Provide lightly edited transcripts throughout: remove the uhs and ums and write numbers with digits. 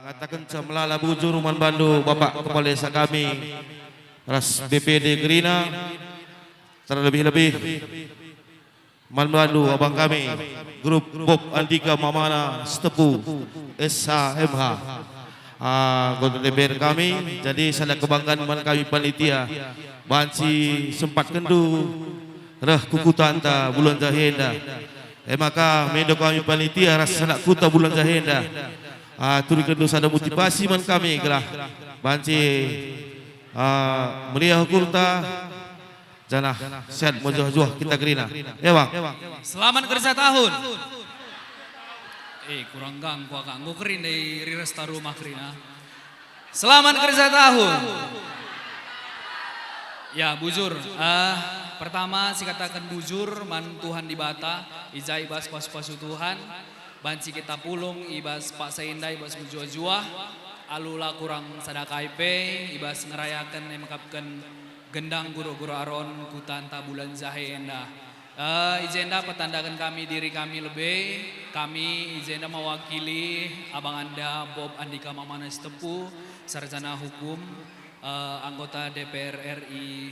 katakan Camlala Bujur Man Bandu Bapak Kepala Desa kami Ras BPD Gerina, terlebih-lebih Man Bandu abang kami grup Bob Andika Mamana Setepu SHMH, anggota DPR kami. Jadi salah kebanggaan man kami panitia banci sempat kendu rah kukutanta bulan Zahenda. Maka medo kami panitia ras sanak kuta bulan Zahenda. Turi kendu sada motivasi man kami gelah banci meriah kurta janah sehat mojoh-joh kita Gerina. Ya bang. Selamat kerja tahun. Kurang ganggu kerin dari Resta Rumah Gerina. Selamat kerja tahun. Ya bujur. Pertama si katakan bujur man Tuhan di bata ijai ibas pas-pasu Tuhan. Banci kita pulung ibas Pak Sainda ibas menjua-jua. Alula kurang sadakai pe ibas ngerayakan mengkapkan gendang guru-guru aron kutanta bulan Zahenda. Izenda petandakan kami diri kami lebih. Kami izenda mewakili abang anda Bob Andika Mamana Setepu, sarjana hukum, anggota DPR RI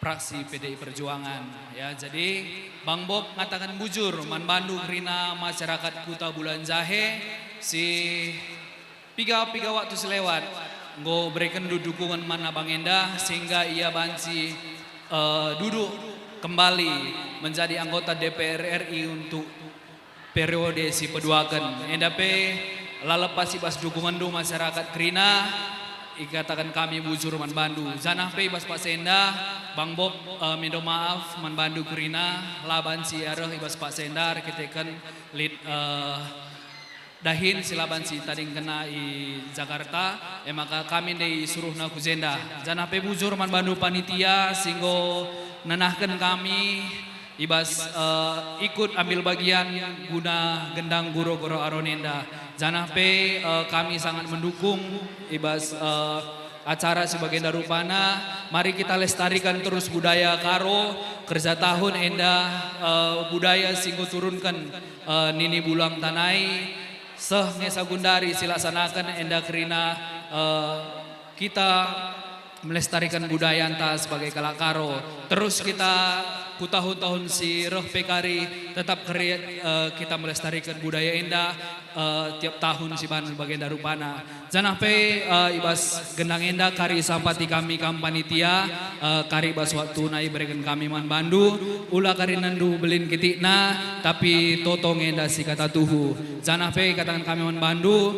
fraksi PDI Perjuangan. Ya, jadi Bang Bob ngatakan bujur man Bandu Gerina masyarakat Kuta Bulan Jahe si piga waktu selewat nggo berikan dukungan mana Bang Endah sehingga ia banci duduk kembali menjadi anggota DPR RI untuk periode si peduakan. Endah pe lalepas ibas dukungan do masyarakat Gerina ikatakan kami bujur man Bandu. Zanah pe ibas Pak Senda, Bang Bob minta maaf man Bandu Gerina laban si arah ibas Pak Senda kitakan lead dahin silaban si tadi kena di Jakarta, maka kami disuruh na kuzenda. Zanah pe bujur man Bandu panitia singgo nanahkan kami ibas ikut ambil bagian guna gendang guru-guru aronenda. Zanah pe kami sangat mendukung ibas acara sebagai darupana. Mari kita lestarikan terus budaya karo kerja tahun endah budaya singgo turunkan nini bulang tanai seh ngesa gundari silaksanakan endah Gerina kita melestarikan budaya anta sebagai kalakaro. Terus kita ku tahun-tahun si roh pekari tetap kita melestarikan budaya endah tiap tahun si ban bagian darupana. Janah pe ibas gendang endah kari sampati kami panitia kari ibas waktu nai berikan kami man Bandu ulah kari nandu belin kitikna tapi totong endah si kata tuhu. Janah pe katakan kami man Bandu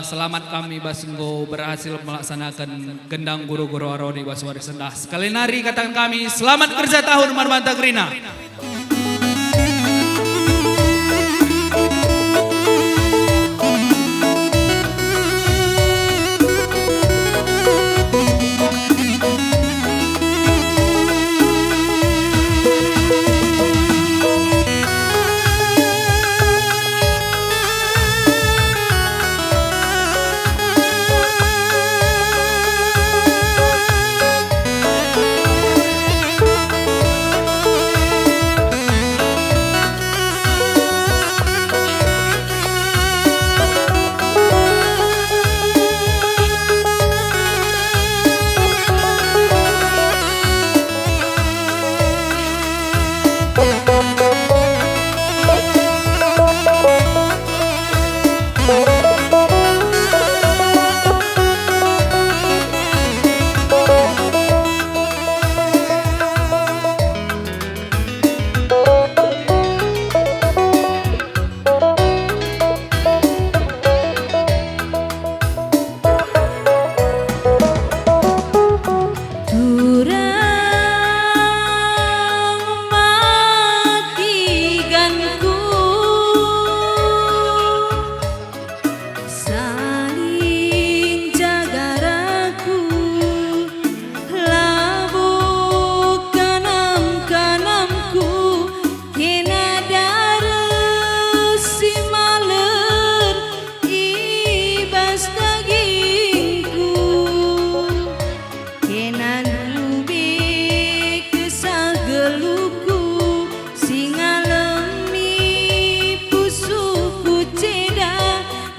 selamat kami ibas nggo berhasil melaksanakan gendang guru-guru aroni ibas waris sendah. Sekali nari katakan kami selamat kerja tahun Marbanta Gerina.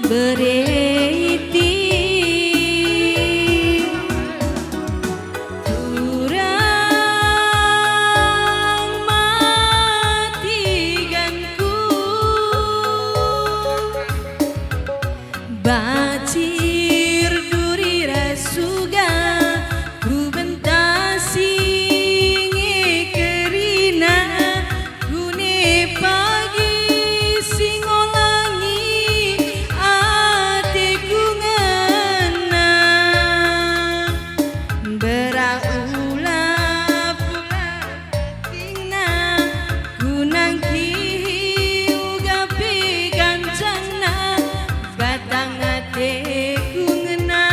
beri Bacir duri rasuga ku bentasi ngekerina gune pagi singolangi atiku ngena beraula pula tingna gunang kihiu gapi kancana batang atiku ngena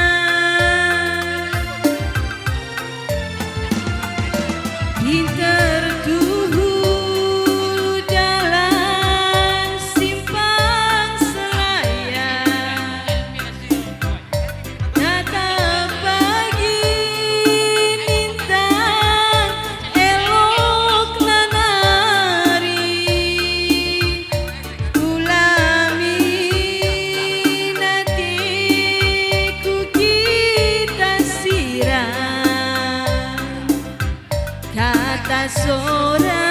tertuhu dalam simpang selaya tatap pagi bintang elok nanari ulami natiku kita siram kata sora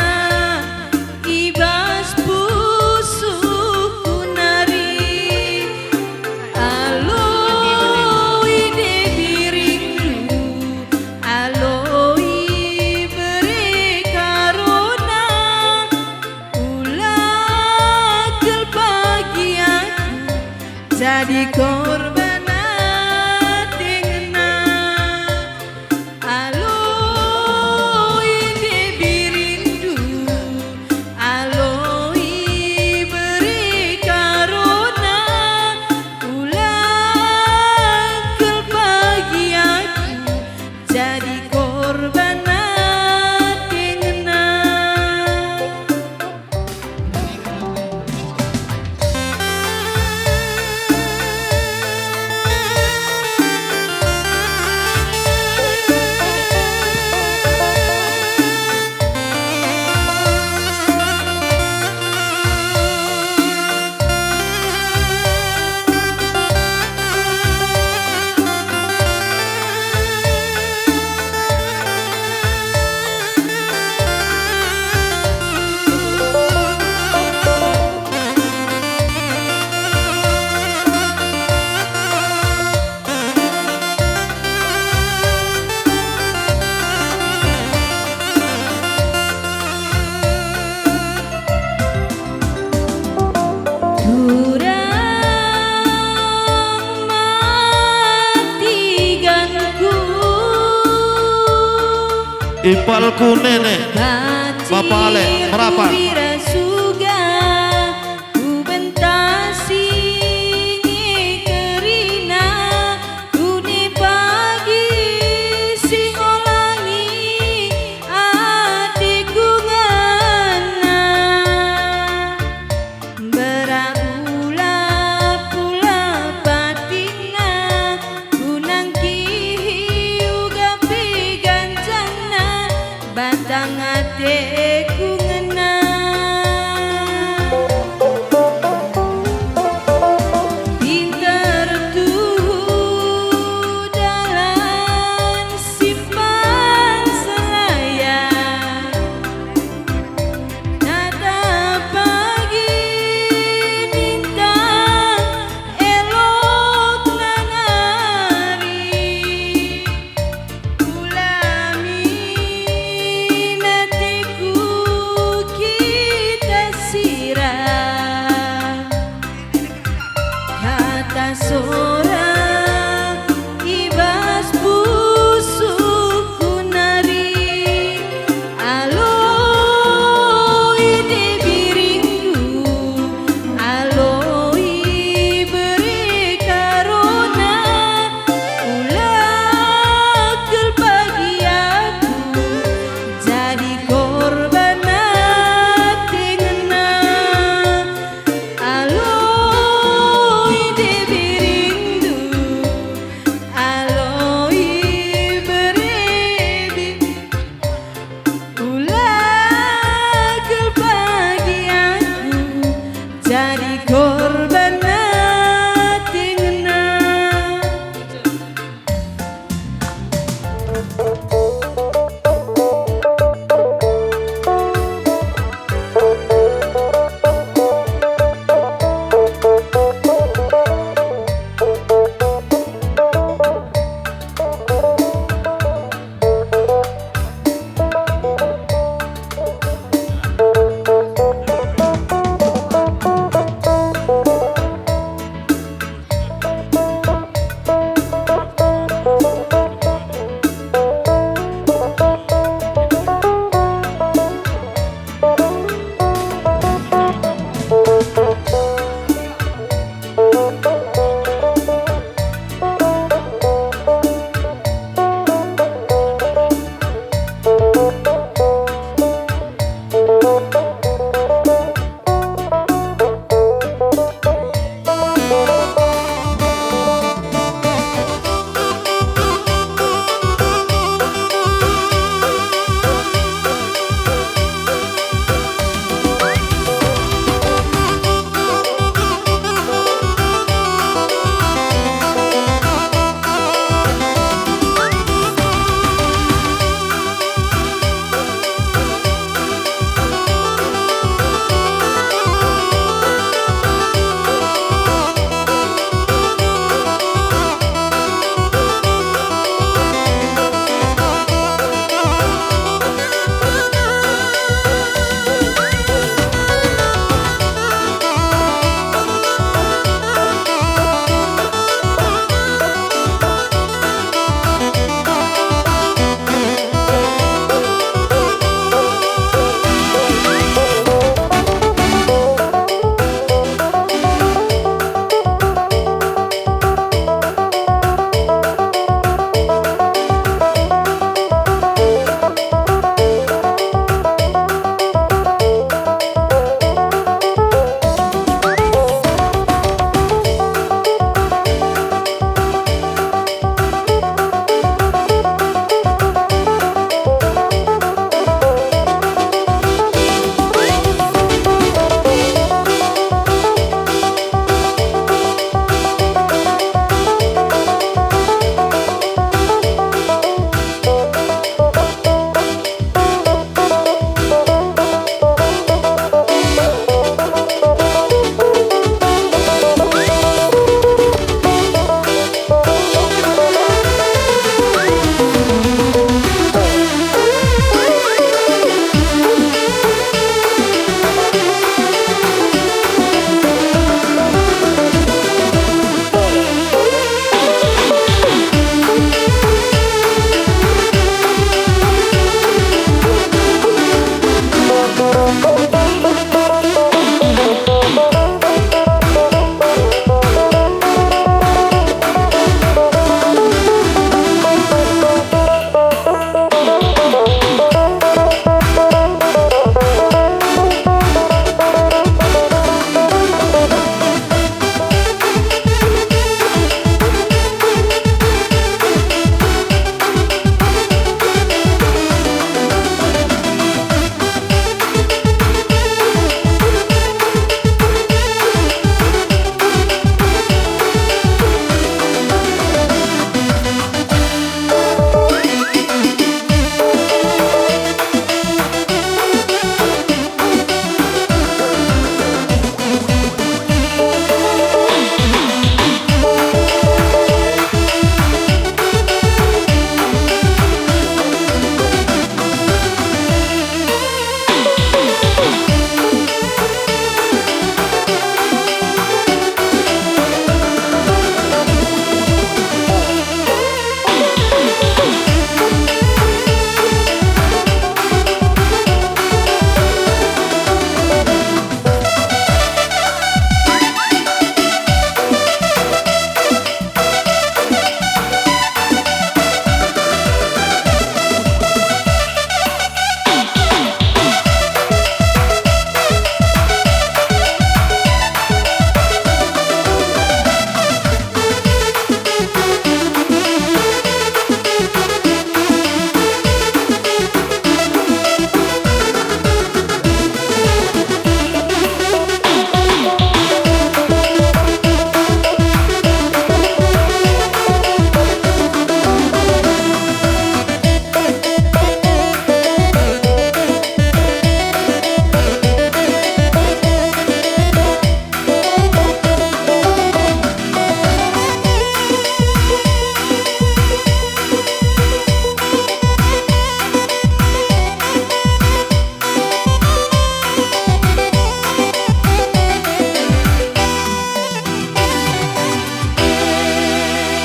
ibas pusuku nari aloi debi rindu aloi beri karuna ulah pagi aku jadi korban atingna aloi debi rindu aloi beri karuna ulah pagi aku jadi korban atingna. Kurang matiganku Ipalku nenek Bapak Ale, Merapan. Wirasuga ku bentasi ngekerina gune pagi singolangi atiku ngena beraula pula batinga gunang kihiu gapi gancana batang atiku ngena pinter tuh dalam simpang selaya tatap pagi bintang elok nanari ulami natiku kita siram kata sora ibas pusuku nari aloi debi rindu aloi beri karuna ulah pagi aku jadi korban atingna aloi debi rindu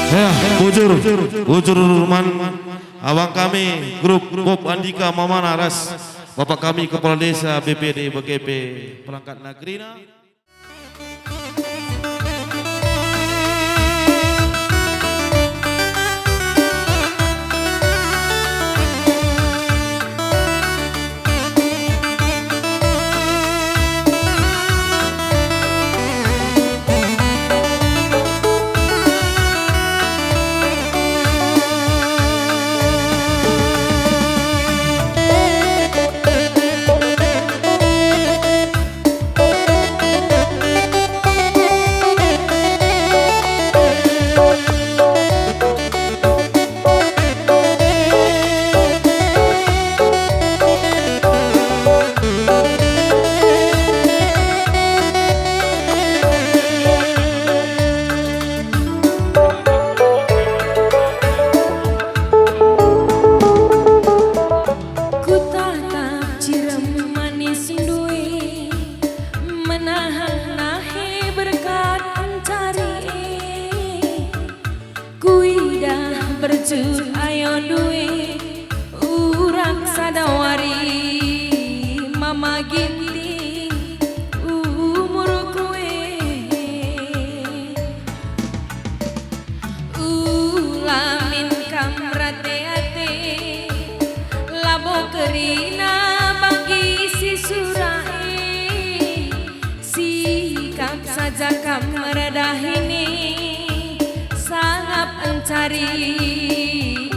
Ya, bujur Ruman, abang kami, grup Bob Andika Mamana Ras, bapak kami kepala desa BPD BGP perangkat Nagrina. Berjut ayo duwe urang sadawari mama ginting umur kue ulamin kamrate ate labo kerina bagi si surai sikap saja kamradahini sangat mencari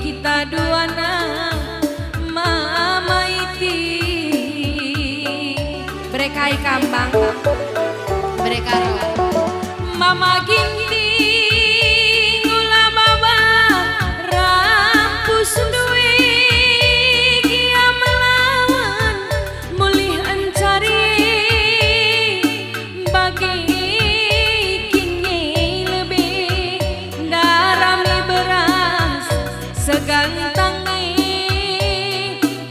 kita duana mama iti berekai kambang berekar mama ginting ulah baba rampus duwe kia melawan mulih encari bagi segantang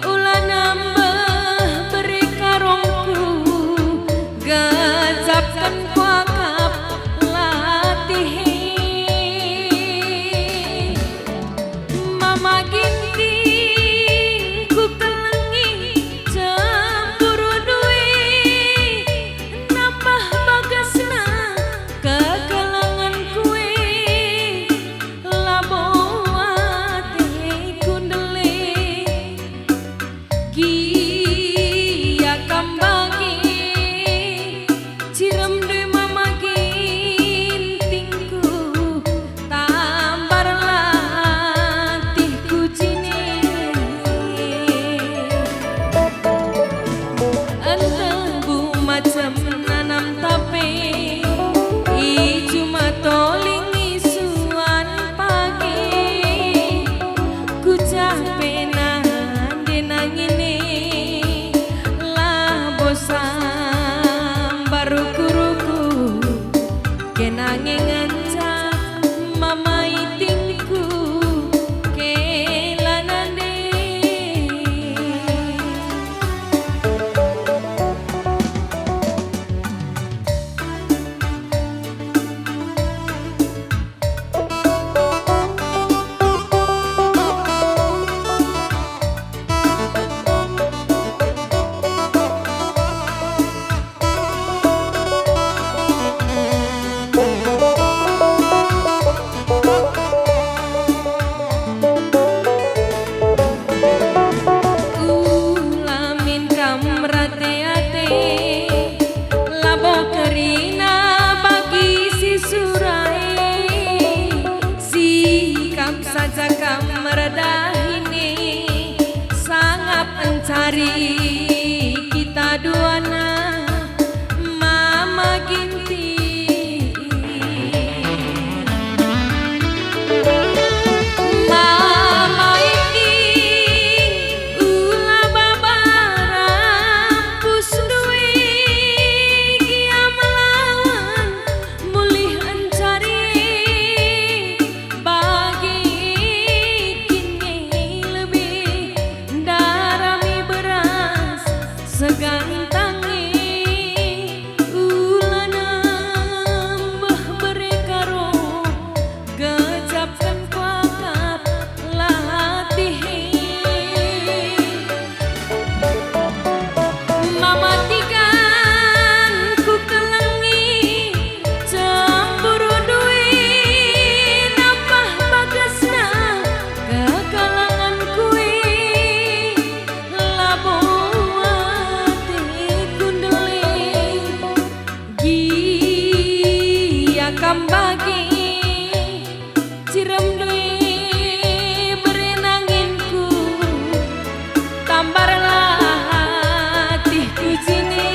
ulah nambah berekarongku gajapkan kuakap latih mama ginting ku kelengi cemburu duwe nambah bagasna kekelangan kue labo Gia kambagi cirem dui mama gintingku tambar latihku cine entebu macam nanam tape cuma toling isuan pagi ku capek baru kuruku kenangin ngancak mama itingku kelanande saja kamardahini sangat mencari kita duana mama ginting mama iking ulah baba rampus duwe kia melawan mulih encari darami beras sirem duwe berenanginku tambar latihku jine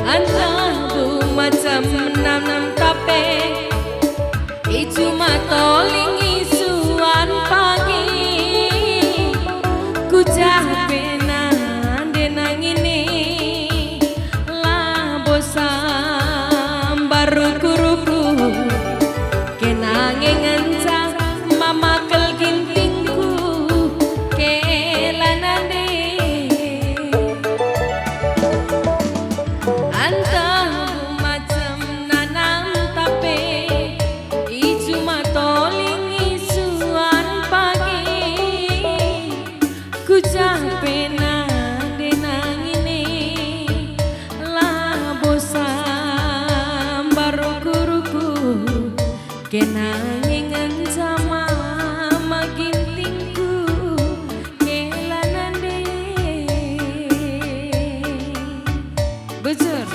antaku macam nam tape cuma toling isuan pagi ku capek nang ini lah bosan baru kuruku kenange ngencang mama kel gintingku kelanande antah macam nanam tape cuma toling isuan pagi ku capek nang ini lah bosan baru kuruku kenangan sama magintingku kelanande bujur.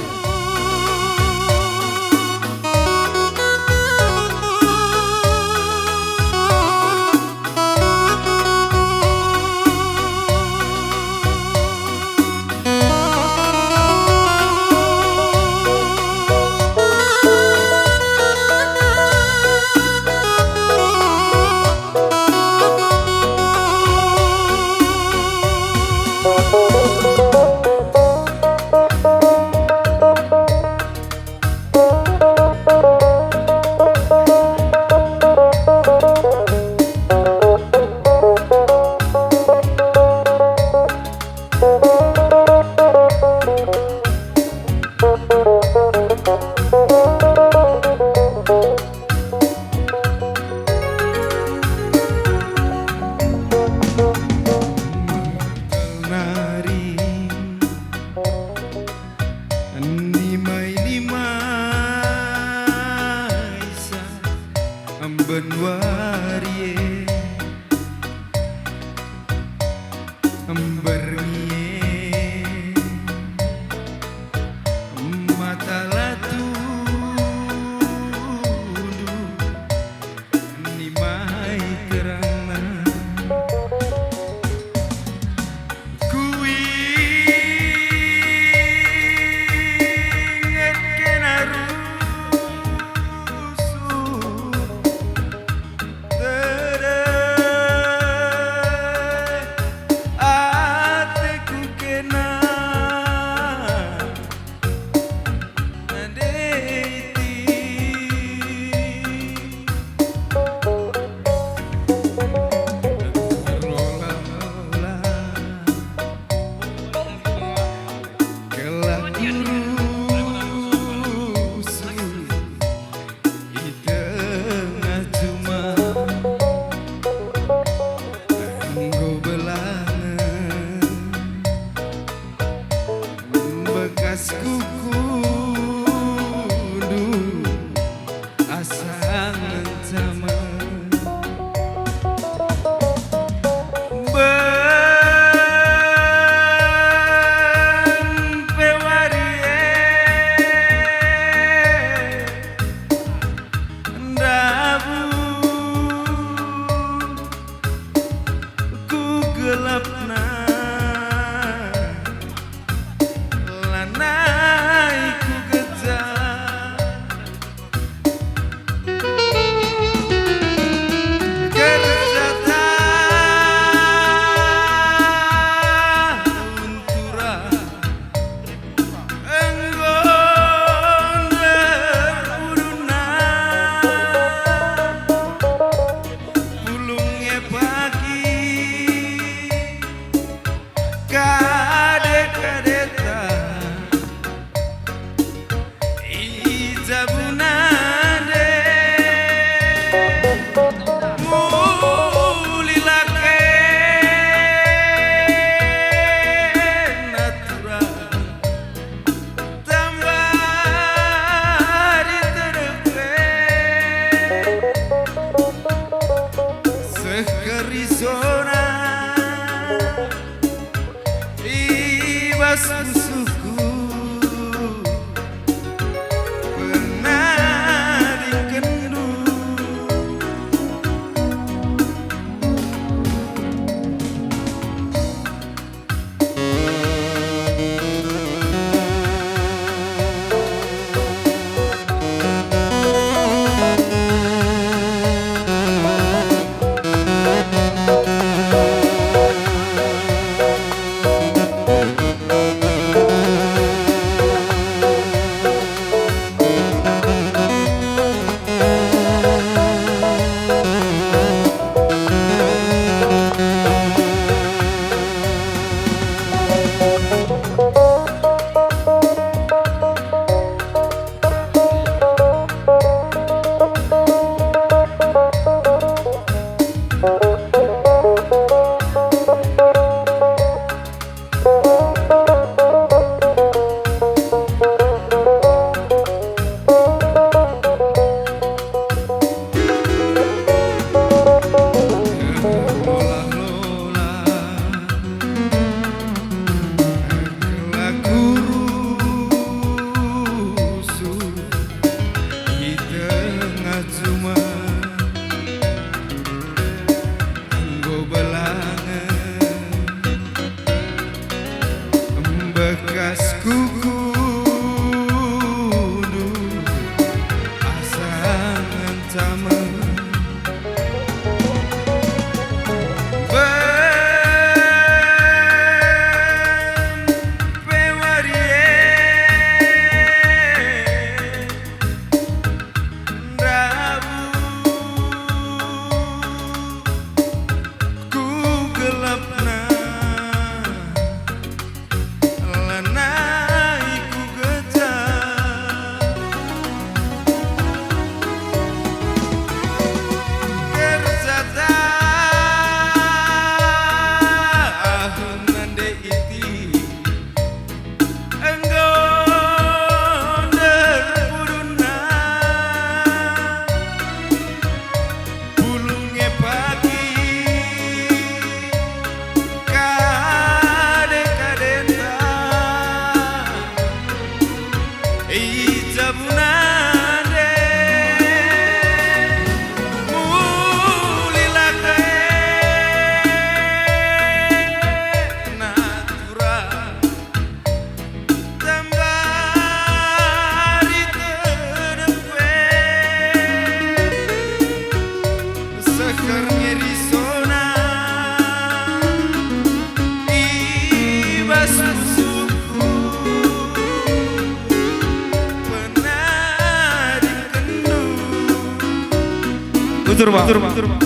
Benwarie bernie mata latu ni mai kerana kui ngekenaru Bujur bang.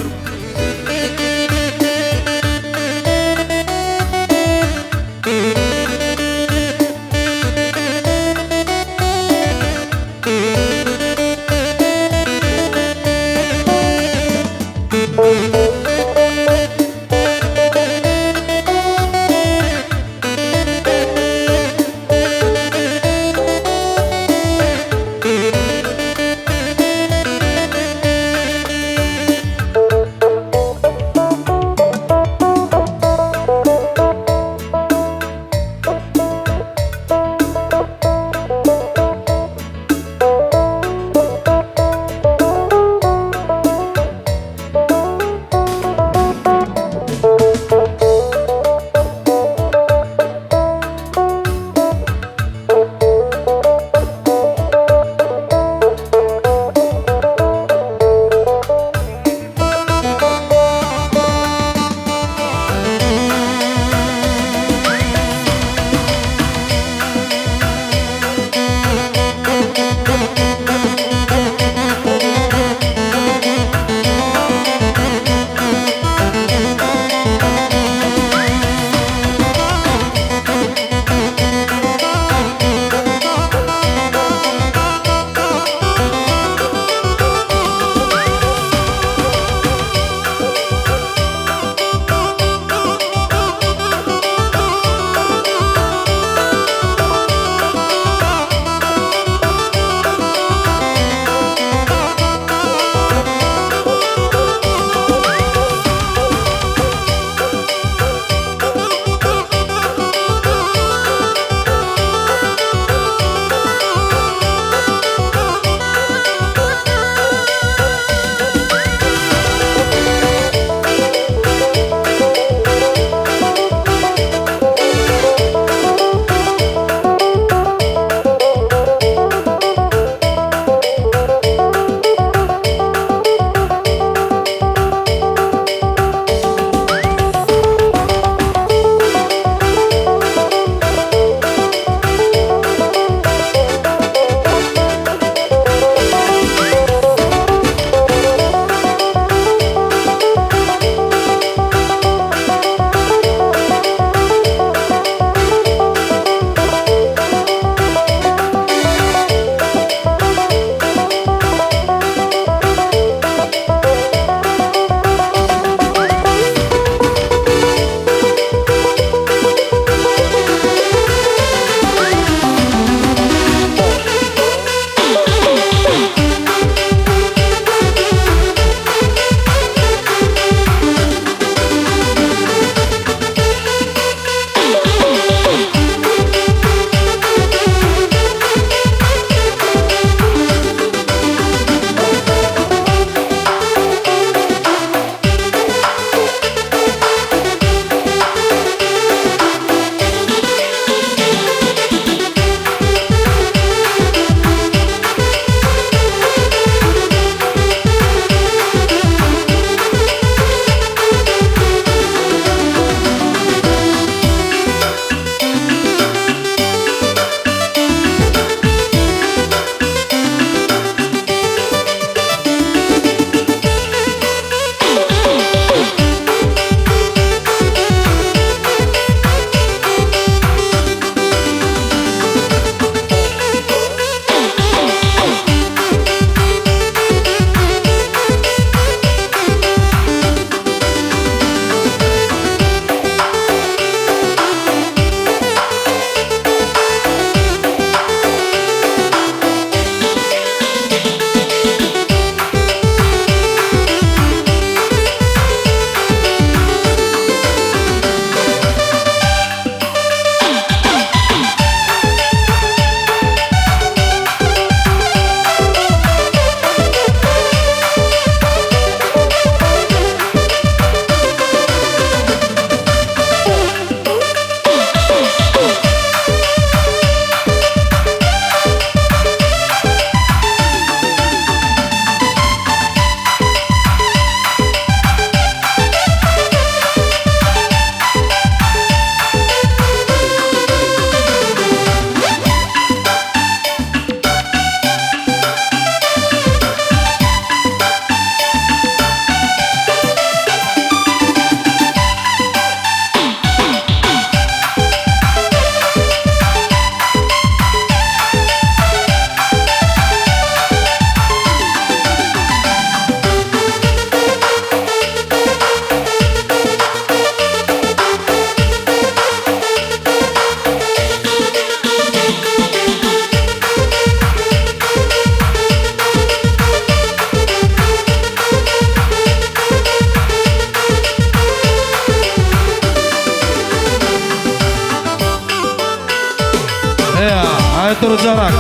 atur jarak.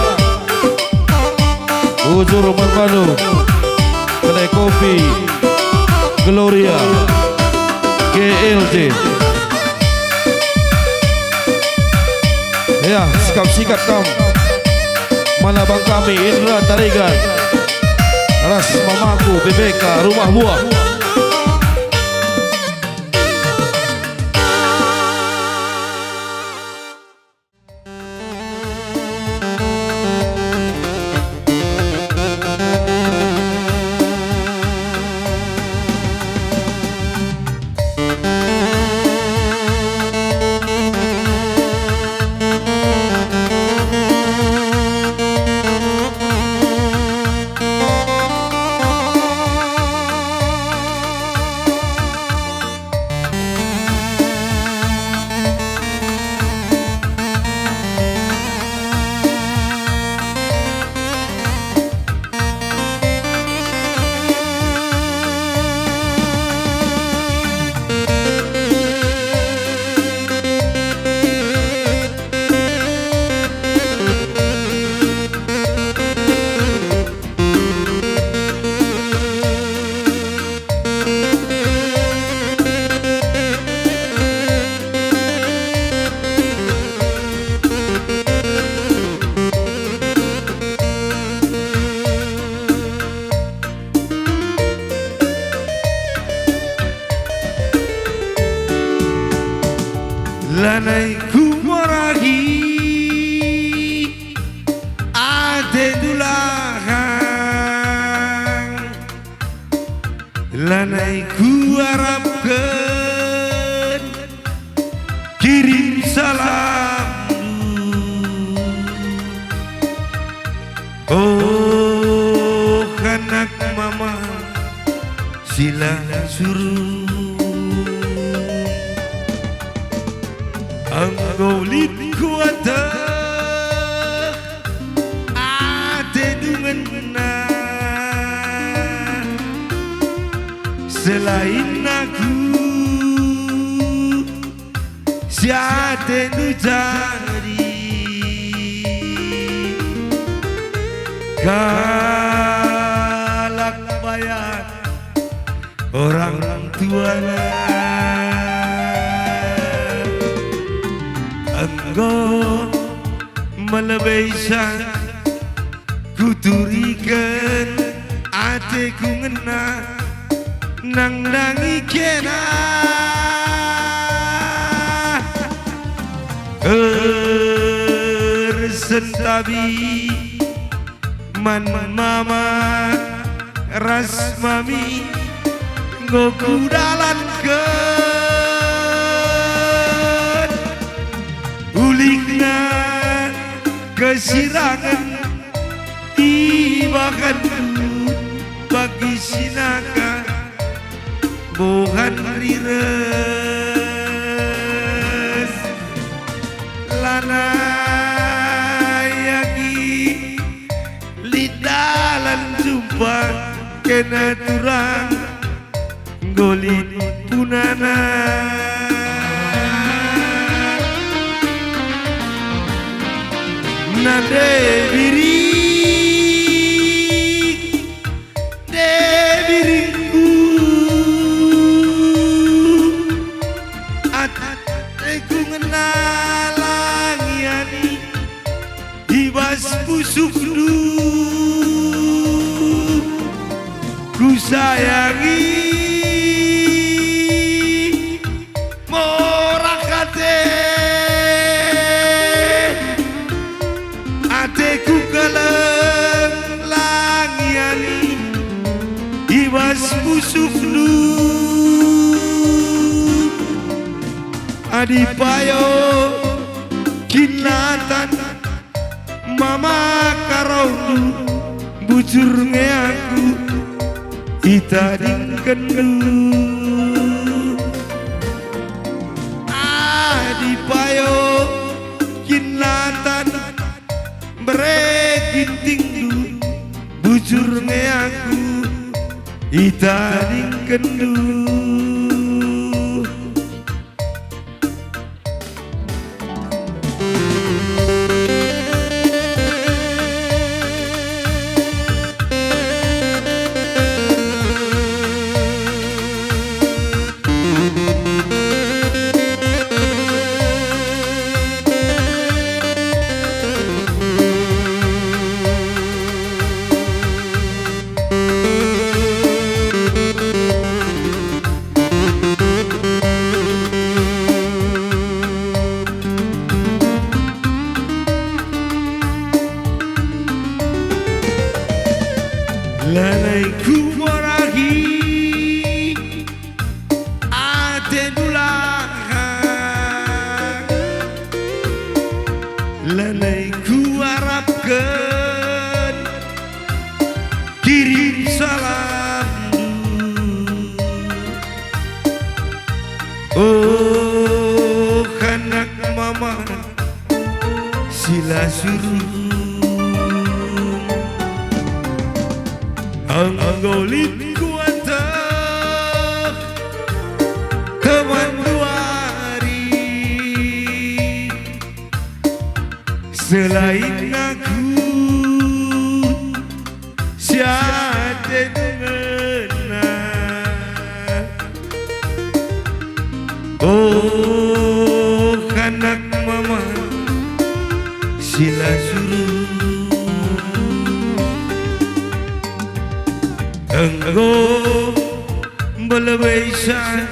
Bujur Manbanu, kedai kopi Gloria GLJ. Ya, sikap-sikap kam. Mana bang kami Indra Tarigan, Ras Mamaku BBK Rumah Buah. Lanai kumarahi ate dulahang, lanai ku harapkan kirim salam. Oh anak mama sila suruh Anggolit kuata ate dungena, selain aku siate nu jadi galak bayar orang tuanya. Engkau melebihkan kuturikan hatiku ngena nang nangi kena sentabi man mama ras mami ngoku dalan ke ulikna kesirangan tibakan bagi sinaka bukan rires lana yagi lidalan jumpa kena turang golit punana na debiriku aku ngenalangiani ibas busuk du ku sayangi morakate ateku kaleng langiani ibas busuk du adipayo kinatan mama karau bujur ngeaku itadingkan adipayo kinatan bereginting bujur ngeaku itadingkan Lanai ku morahi ate dulang, lanai ku harapkan kirim salam. Oh anak mama sila suruh anggolit kuata teman duari selain aku siapa mengenal. Oh anak mama sila suruh engkau belebaisan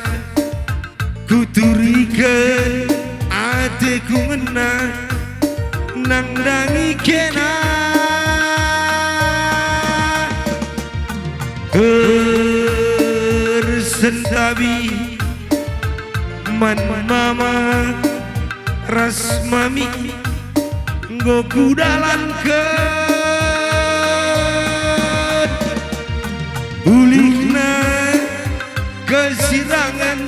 kuturike ateku menang nang dangi kena sentabi man mama ras mami goku dalam ulihna kesirangan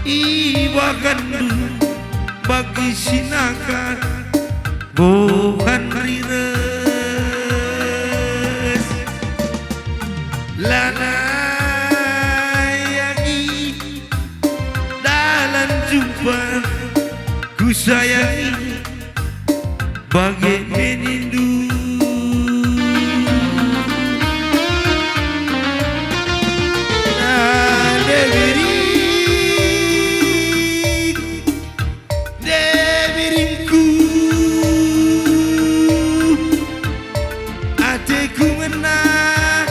iwa gandu bagi sinaka bukan rires lanayagi dalam jumpa ku sayangi bagai menindu. Deviringku ateku menang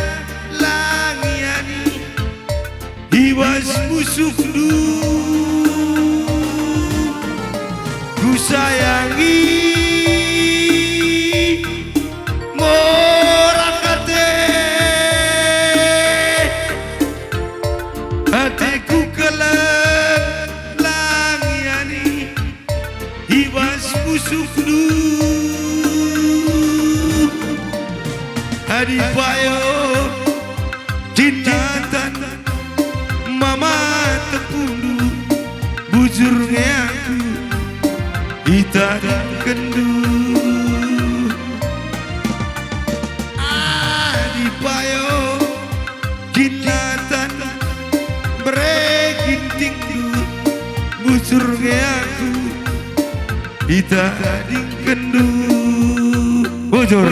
langiani iwas musuh ku sayangi morakate ateku kelak langiani iwas musuh adipayo cinatan mama tepundu bujurnya aku itaran kendu adipayo cinatan breginting du bujurnya aku itaran kendu bujur.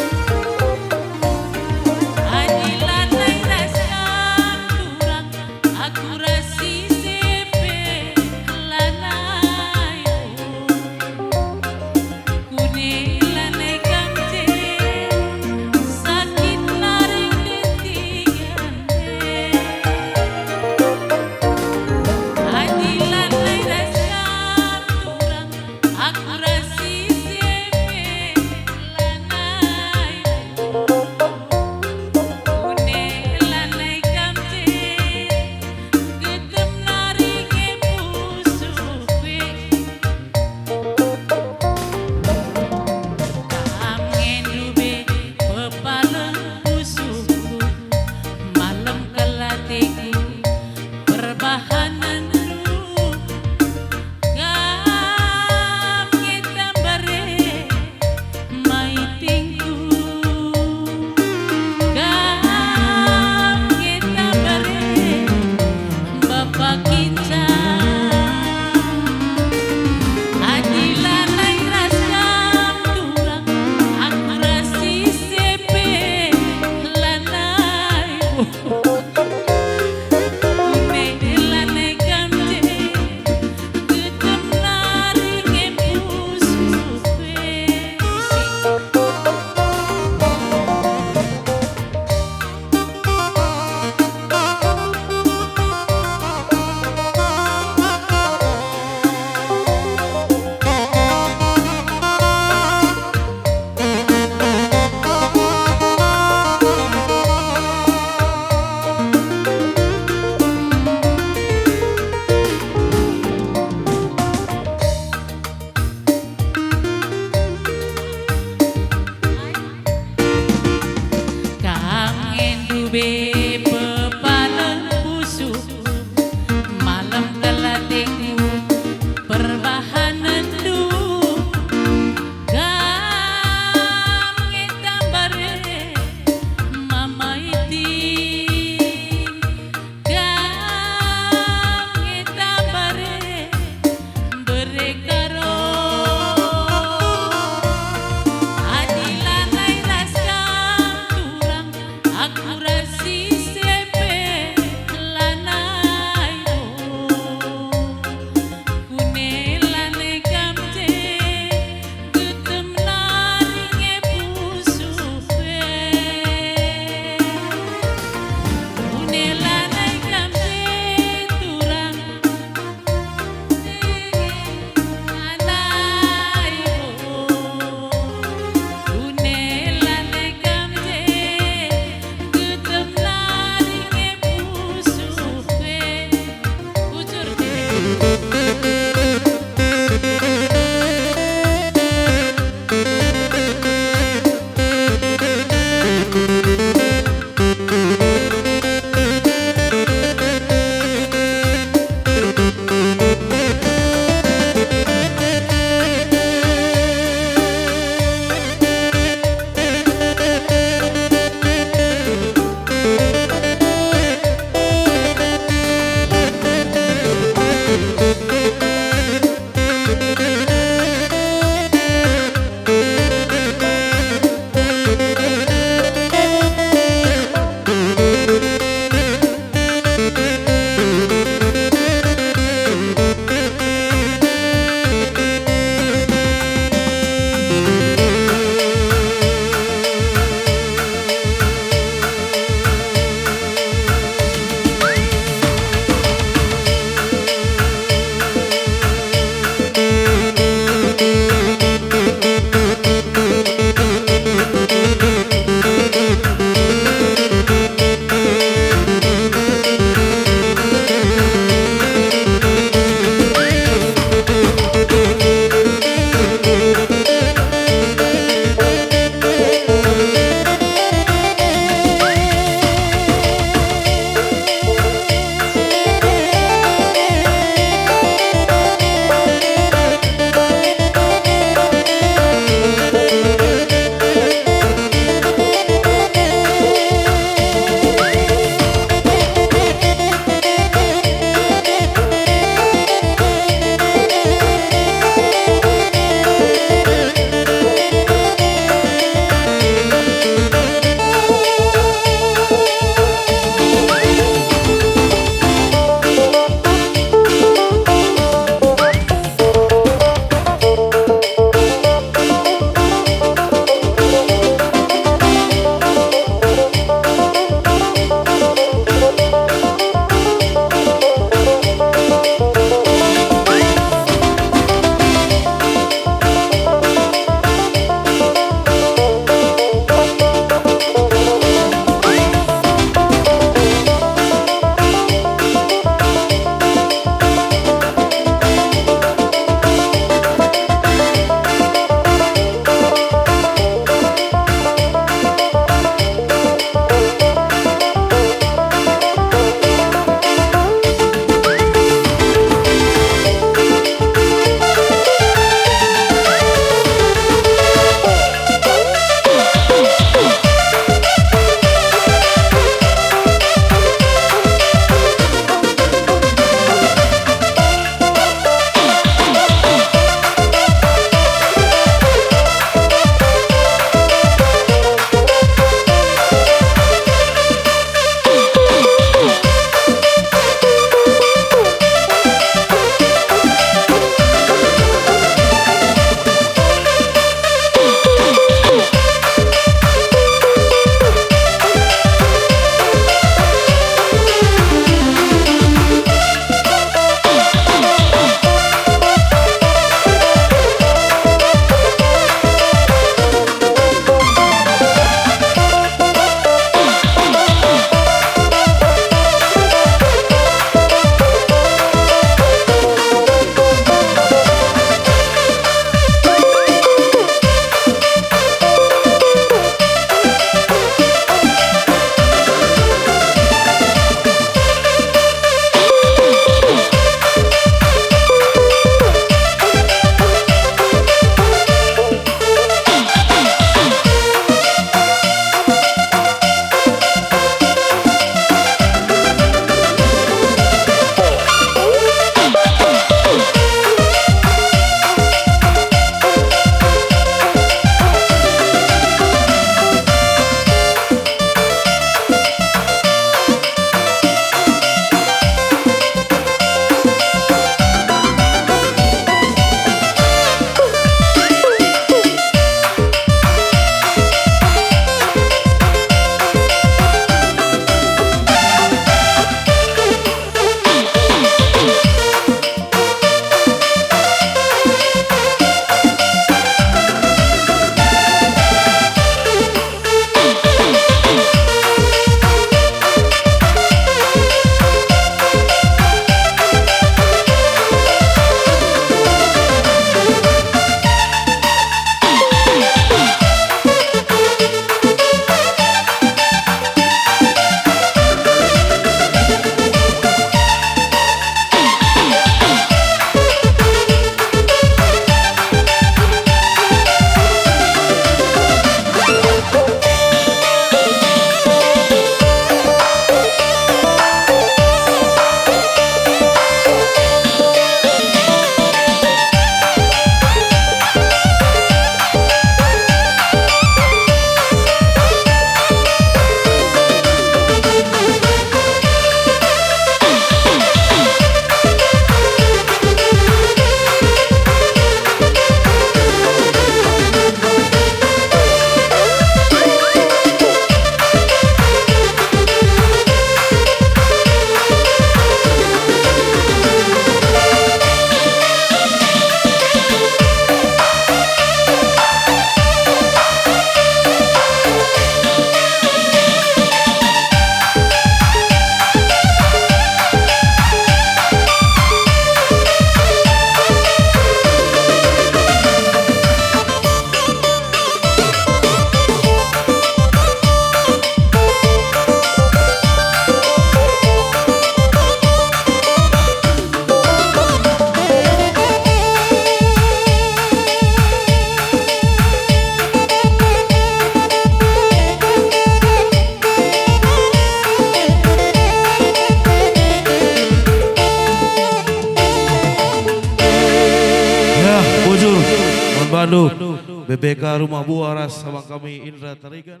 Bandu, BPK Rumah Buah Ras abang kami Indra Tarigan.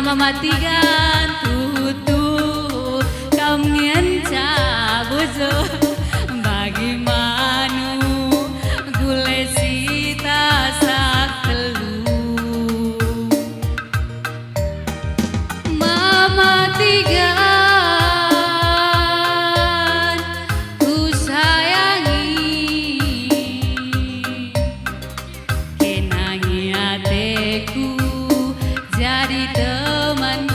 Mamatigan tutu kam ngenca bojo bagi manu gule sita sak telu mamatigan ku sayangi kenangi ateku jadi teman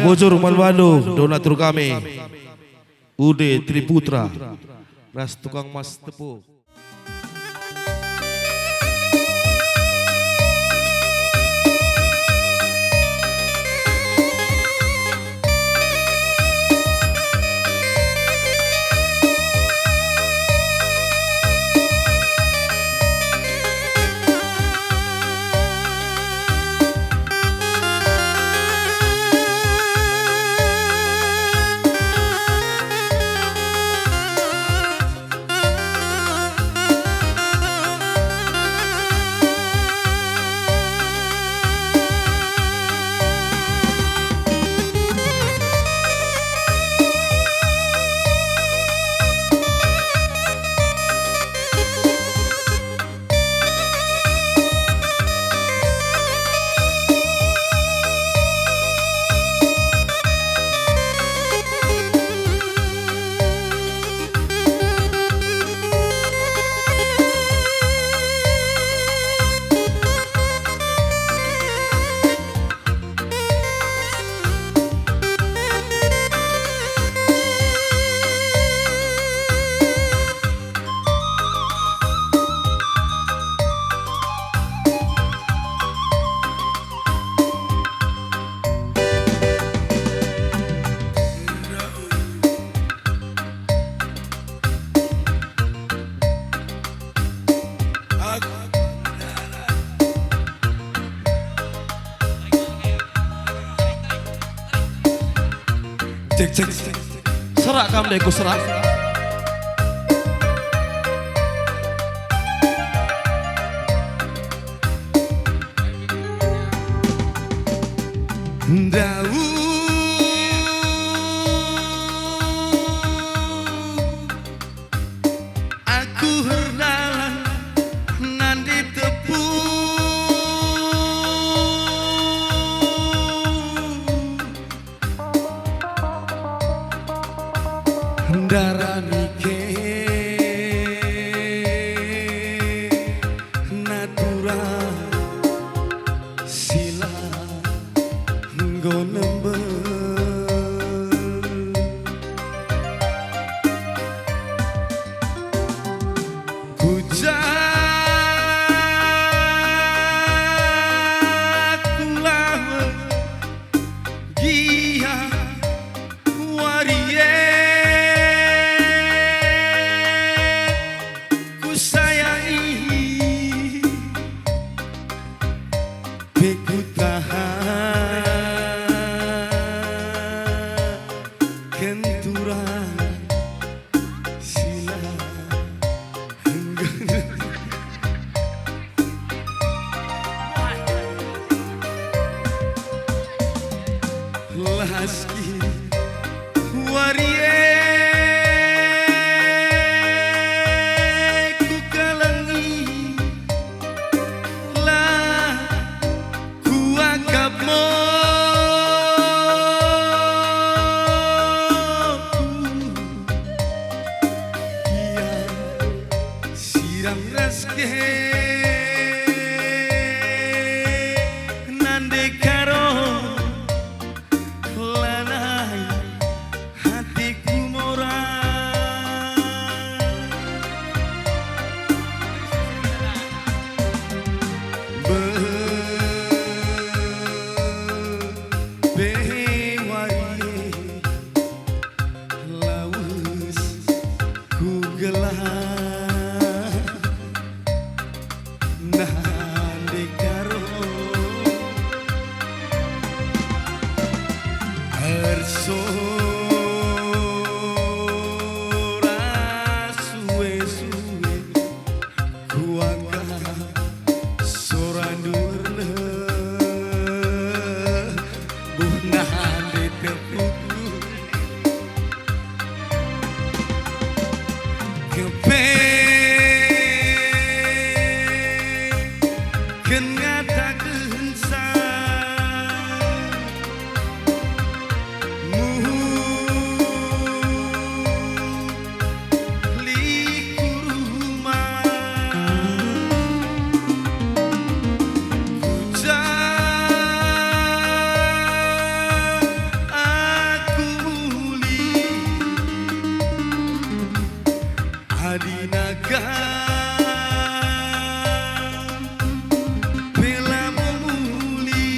bujur Malbando, donatur kami. Ude Triputra, ras tukang mas tepuk. Cek cek. Serak kam deh, ku serak. Aku herdalan nandi tepu darani ke natura sila nggonembe Laski warie ku kalangi lah ku anggap mo iya sirang raske nande karo Nah, Adinaga Bela memuli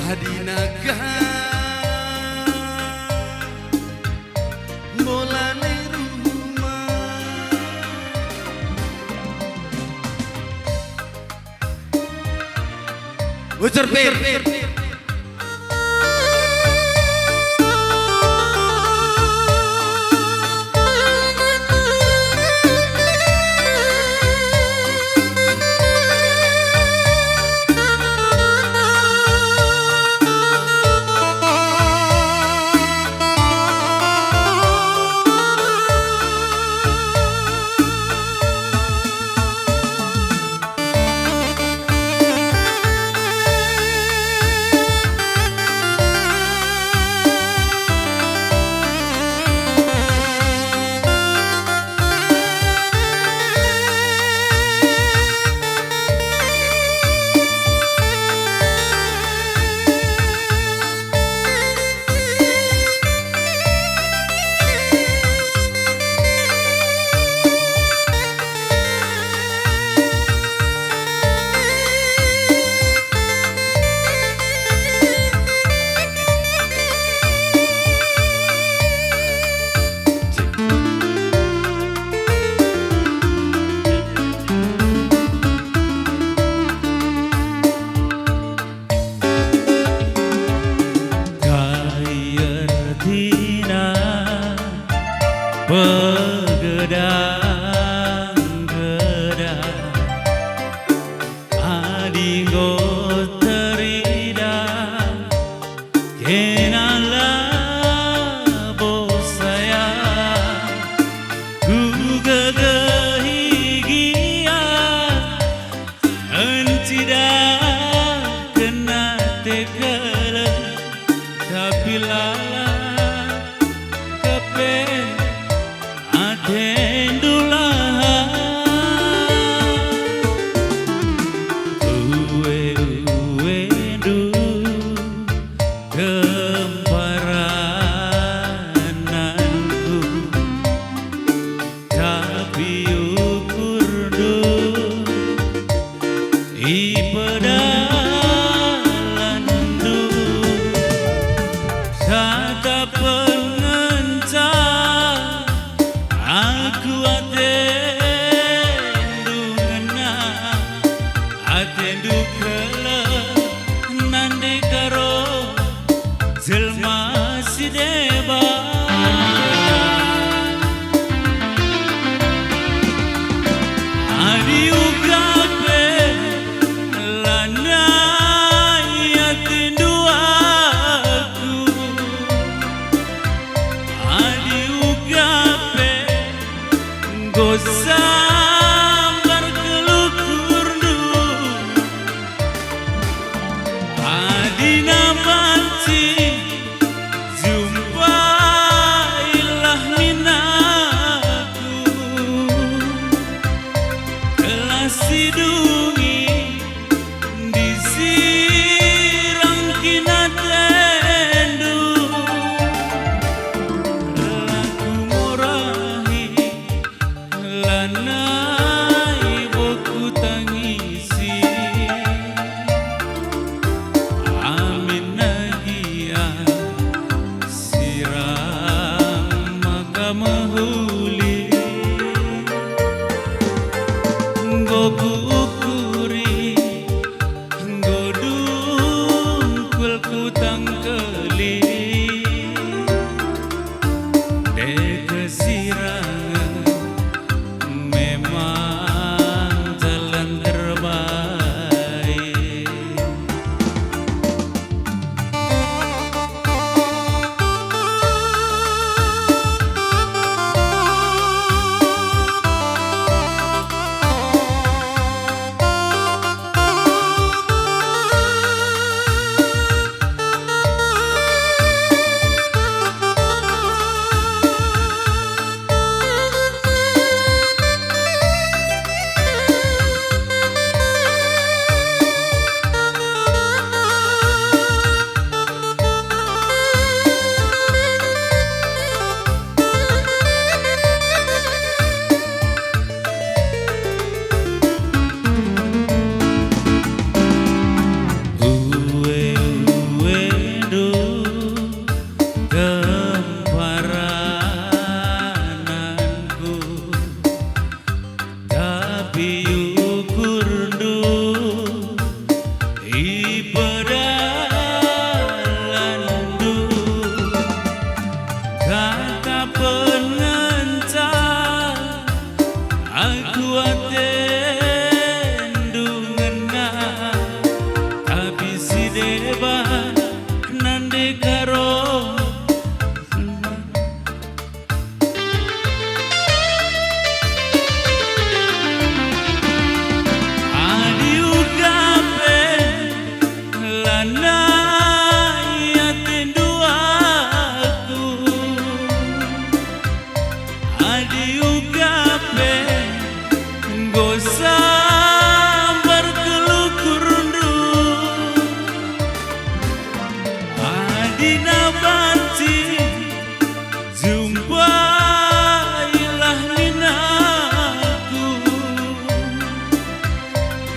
Adinaga mulane rumah Ucur pir kala tapi lala kepen atendulah uwe du kemparananku tapi ukur du ipedalandu kata pengenca aku atendu ngena atendu kala nande karo jelma sideba adi ugape lana atendu aku adi ugape gosambar kelukur du adina banci jumpa ilah minaku kelas sidungi disirang kinatendu laku murahi lana ibuku tangisi amin nagia siram maka mahuli goku ukuri godungkul ku tangkeli dek sirangan memang jalan terbaik.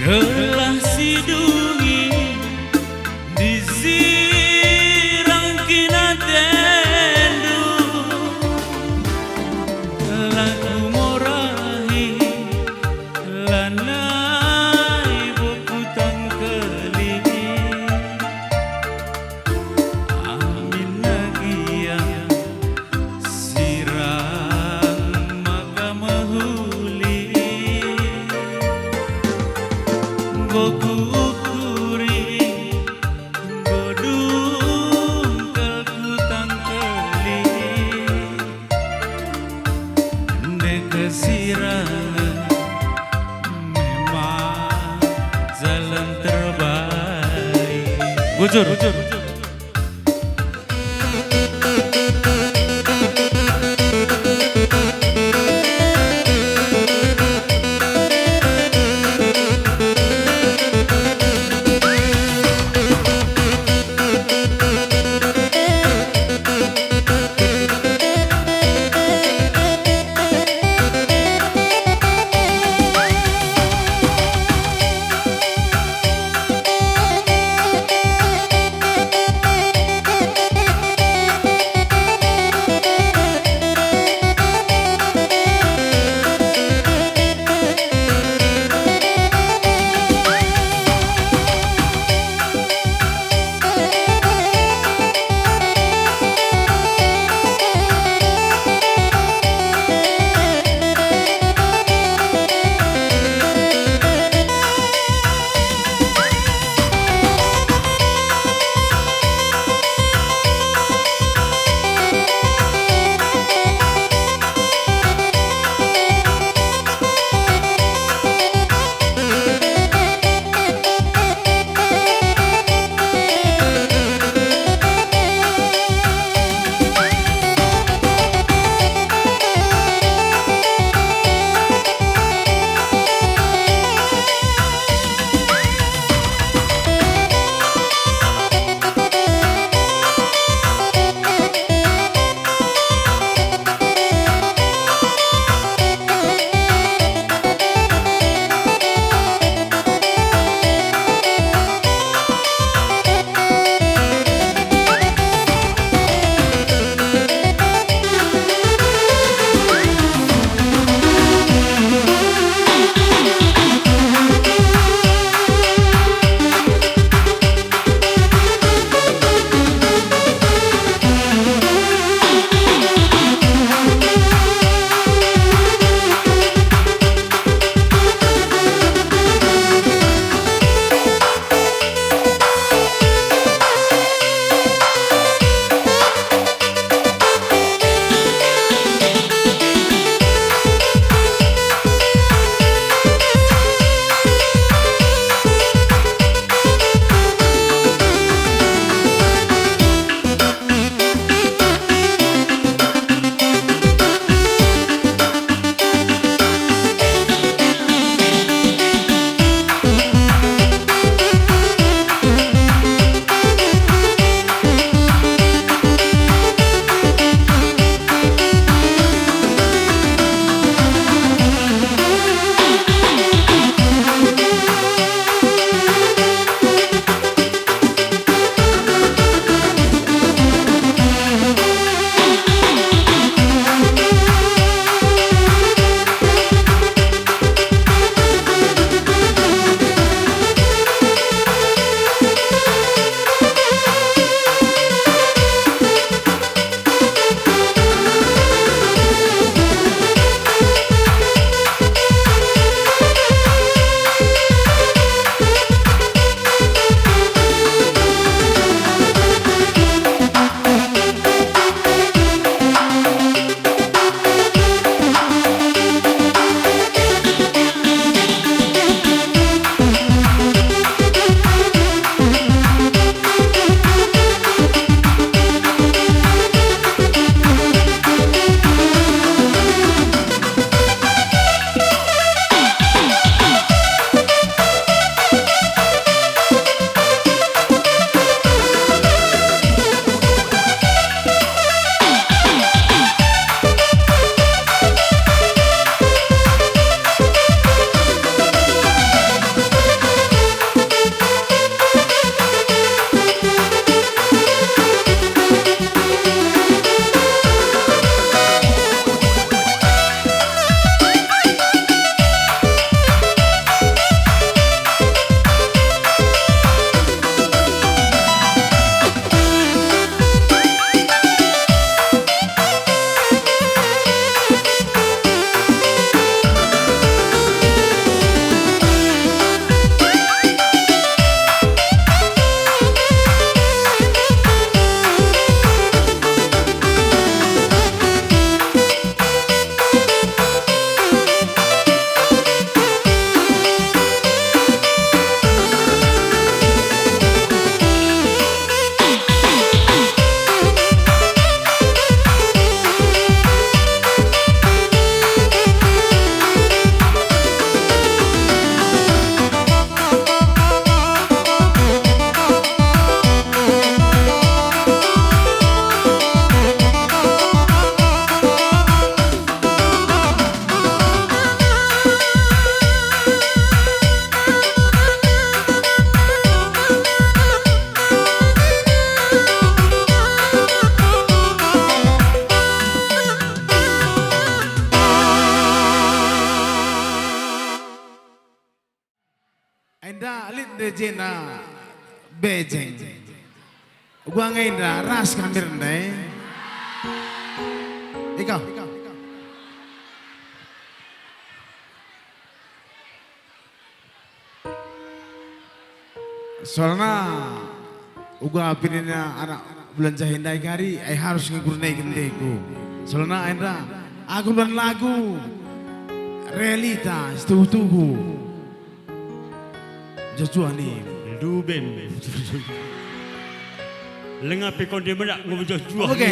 Gelah sidungi disirang kinatendu laku morahi lana ibuku tangkeli amin bujur. jena bejeng. Gua ngainda ras kamir ndai. Ikaw. Soalnya uga pinina anak bulan jahindai kari, harus ngegurnai gendeku. Soalnya Indra, aku bulan lagu realita setuhu. Joshua nih. Duben. Lengapi konde menak ngomong jua. Oke.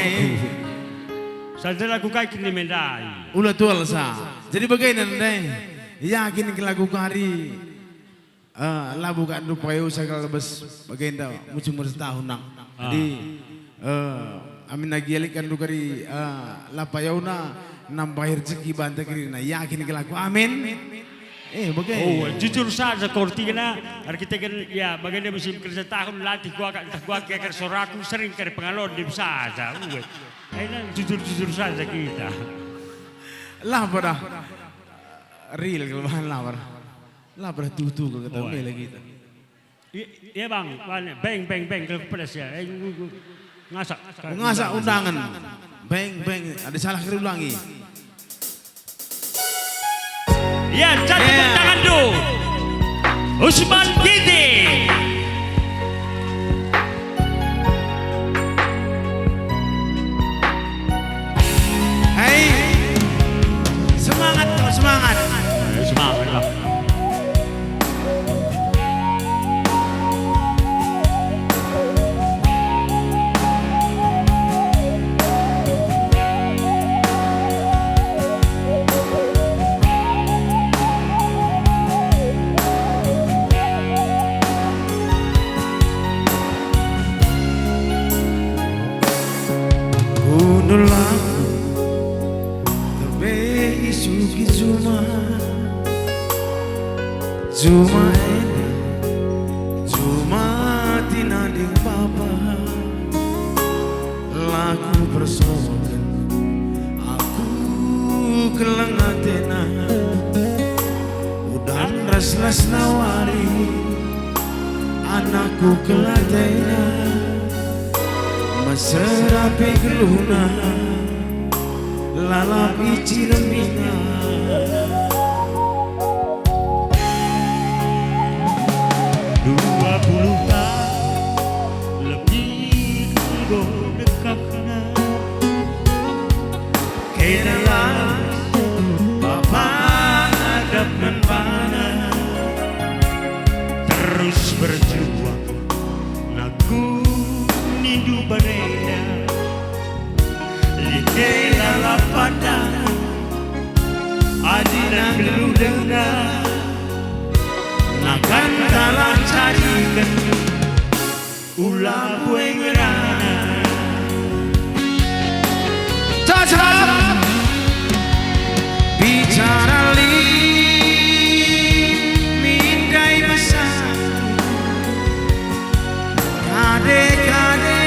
Sadar aku kaki ni mendai. Ulah tual sa. Jadi bagaimana ndai? Yakin ke lagu kari. Labu kan rupayo sakal lebes bagaimana musim setahun nang. Jadi amin nagialik kan kari lapayauna nambah rezeki bantai kiri na yakin ke lagu amin. Bagaimana? Oh, jujur saja korti kena arkitek ya bagaimana musim kerja tahun latih gua kayak soraku sering ke pengalon di saja. Jujur saja kita. Lah pada real kelemahan lah pada. Lah pada tutu kalau kata lagi kita. Iya bang, beng kalau pedas ya. Ngasak undangan. Beng ada salah kira ulangi. Ya, jadi tangan dulu. Usman Giti. Hai, semangat kau semangat. Semangat lah. Nulaku terbaik suki Zuma ena Zuma tinanding papa lagu persoalan aku kelengatena udan ras-ras nawari anakku kelatena Maserapi geluna lalapi ciremina 20 tahun lebih gue dekatnya Kenalan Bapa adab menpana terus berjuang naku nindu bereda Likela lapada Adina gelu dengar Nakan dalam carikan Ulah bueng rana Cacap Bicara mindai besar Kade-kade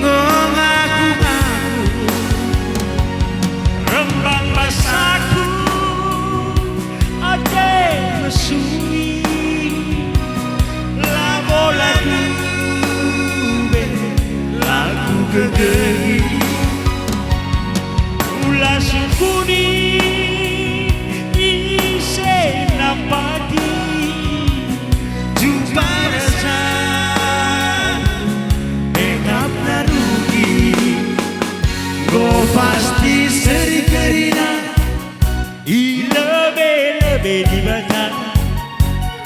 Ngaku-ngaku rembang basaku ade mesui Lagu lagu gegeri ulah sukuni ise napati Jumpa rasa Ekap narugi Go pasti seri kerina Ilebe di badan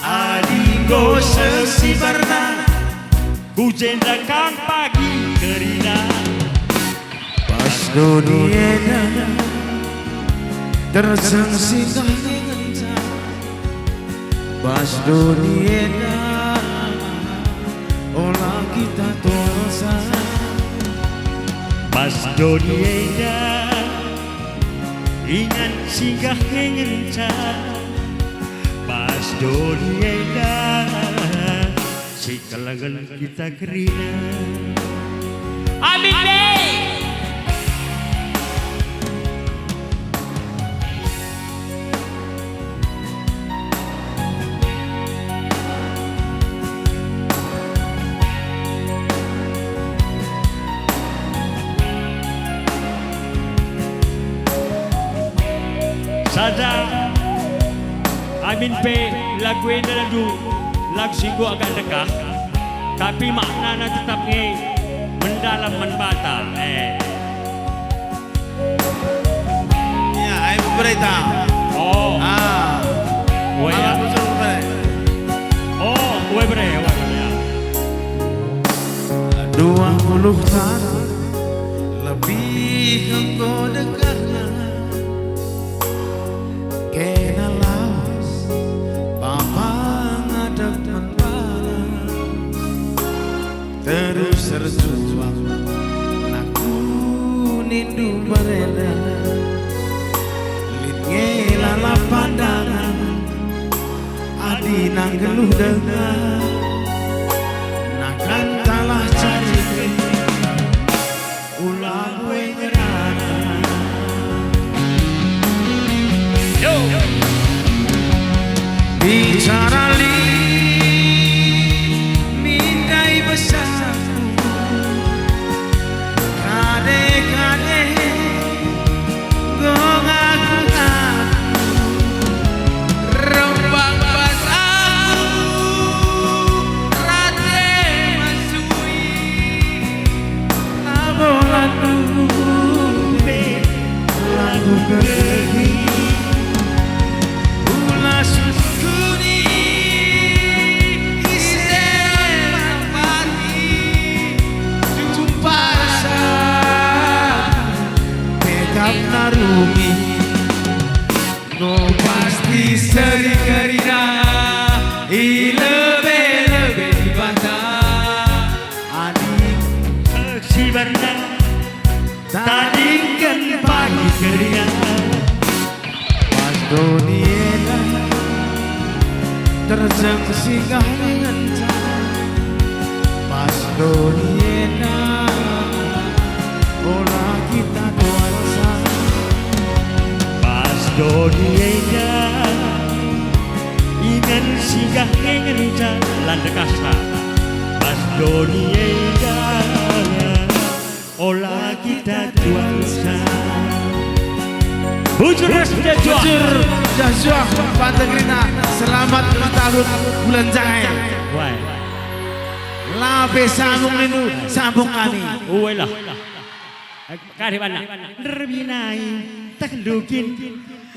Adi go sesibarna ku jendakan pagi kerina Pas dunia tersengsingkan Pas dunia olah kita tolsa pas dunia ingat singgah ngencan pas dunia si kalangan kita kerina amin deh. Saja amin pe lagu ini lagu singgo agak dekat, tapi maknanya tetap mendalam membata. Ya, ayo berita. Oh, Malam ya. bujur berita. Oh, bre. 20 tahun lebih engkau dekatnya, kena lawas papa ngadep membala, terus terjuang aku nindu bereda, lit lala pandangan adi nang geluh dengar. Kantalah cari ulang wengerana. Bicara mindai besar, kade-kade gong rembang basaku lagu kering ulas kuning istimewa pati jumpa rasa tetap narumi no pasti sering kerina lebih dibantah adik Si Bernang tandingkan pagi keringat. Pas dunia terjang singgah dengan pas dunia olah kita dosa. Pas dunia ingin singgah ingin jalan dekasa. Pas dunia olah kita dosa. Bujur sudah Jujur Joshua Pantai Grina, selamat ulang tahun bulan Jahe. Wah, Lape sambung lindu sambung kami. lah. Kari mana? Terbinai tak lukin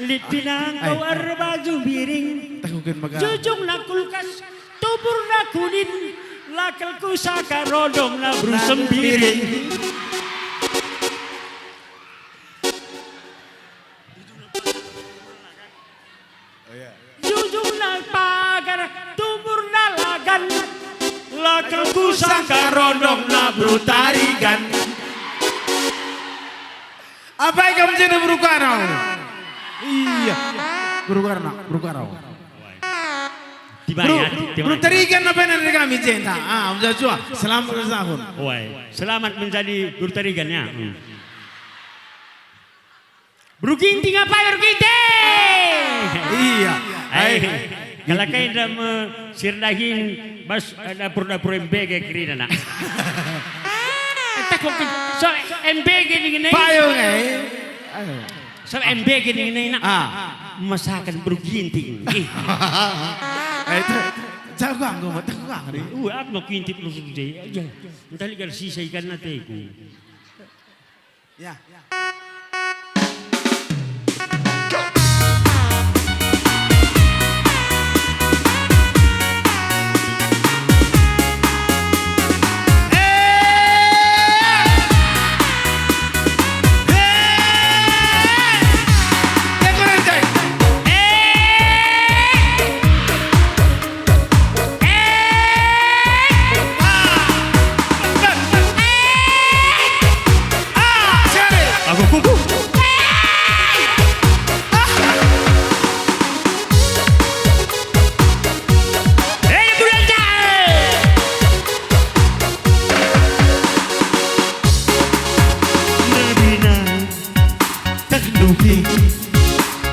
lit pinang kau baju biring. Takukin maga. Jujung na kulkas, tubur na kunin, lakalku saka rodong na brusem biring. Jujung na pagar, tubur na lagan, lakalku saka rodong na brutarigan. Apa yang kamu jadi berukarau? Iya, berukarau. Dibayar, Berterikan apa yang dari kami cinta? Joshua, selamat ulang tahun. Selamat menjadi guru tarigannya. Bruginting apa Bruginting? Iya. Kalau kayak dalam sirdahin bas dapur-dapur MBG kiri nak. Tak kok so MBG ni. Payung So MBG ni nak. Masakan Bruginting. Itu jagoan gue, jagoan hari. Aku mau kintip lu sudah. Entah lihat sisa ikan nateku. Ya.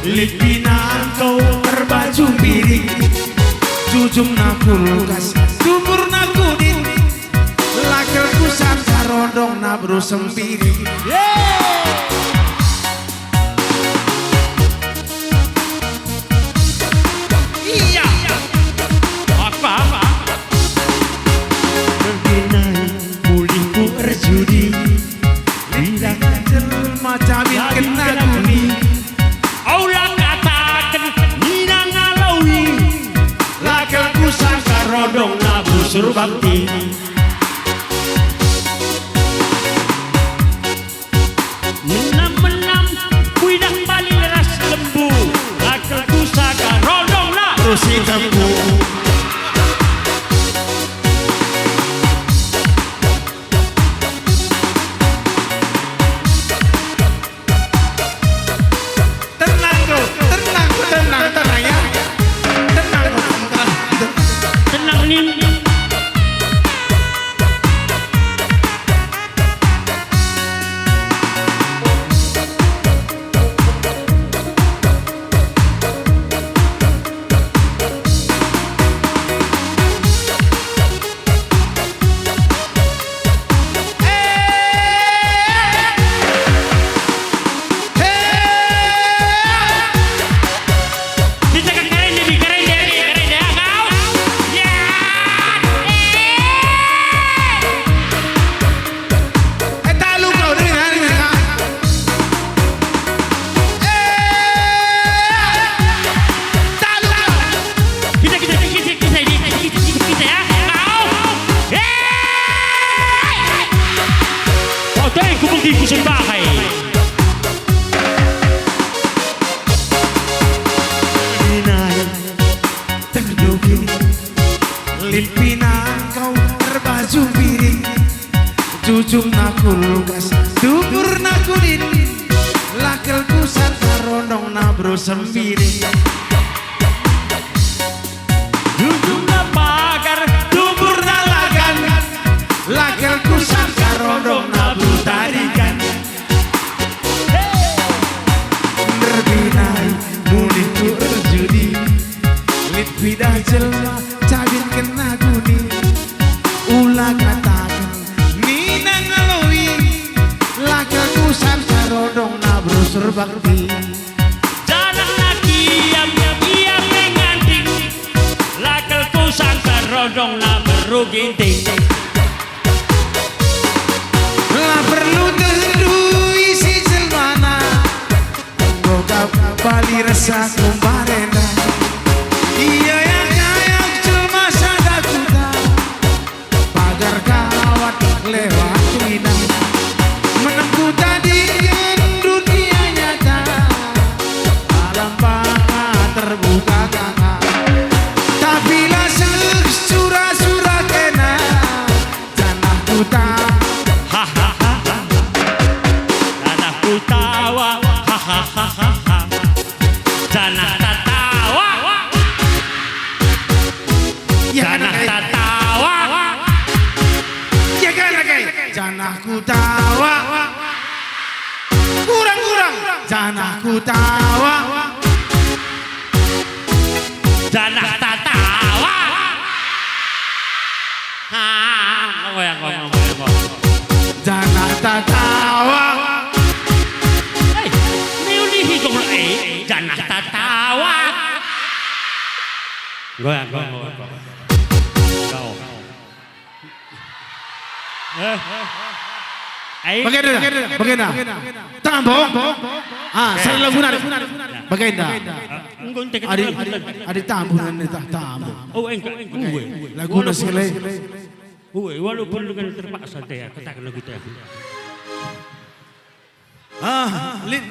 Lipinan kau berbaju piring, jujung na kulkas, sumur na kuning, lakelku sangka rodong na brusem piring. hindi ko sa bahay. Inay, terdugin, limpinan kau terbaju piring, jujung na kulkas, dubur na kunin, lakelku sarta rondong na bro sembiring. Duduk na pagar, Dubur na lagan, lakelku sarta rondong na bro tarikan. Berbinai, munih ku erjudi, lit bidah jelma, cabin kena guni, ulah katakan, nina ngalui, lakelku sarta rondong na bro serbakti. jangan lagi diam menganting, lakelku sangka rodong na meruginting. Lah perlu teduh isi jelmana, bokap bali rasa kumbarena. Iya yang kayak cuma sada juta, pagar kawat lewat minang, menempuh tadi dunia nyata, alam bangga terbuka kakak. Tapi lah surah-surah kena, tanah kuta. Anakku tawa, hahaha. Jangan tertawa, Ya jangan kan, tertawa. ya kan, janahku tawa, kurang, janahku tawa, Jangan tertawa. Ngoyang. janah tawa, Hey, niulihi kong jangan tertawa. Goyang. Kau. bagaimana, tambo, sering lagu nari, bagaimana, adi tambo nanti tambo, Oh, engkau. lagu nasi Walaupun dengan terpaksa teh, katakan lagu teh. lid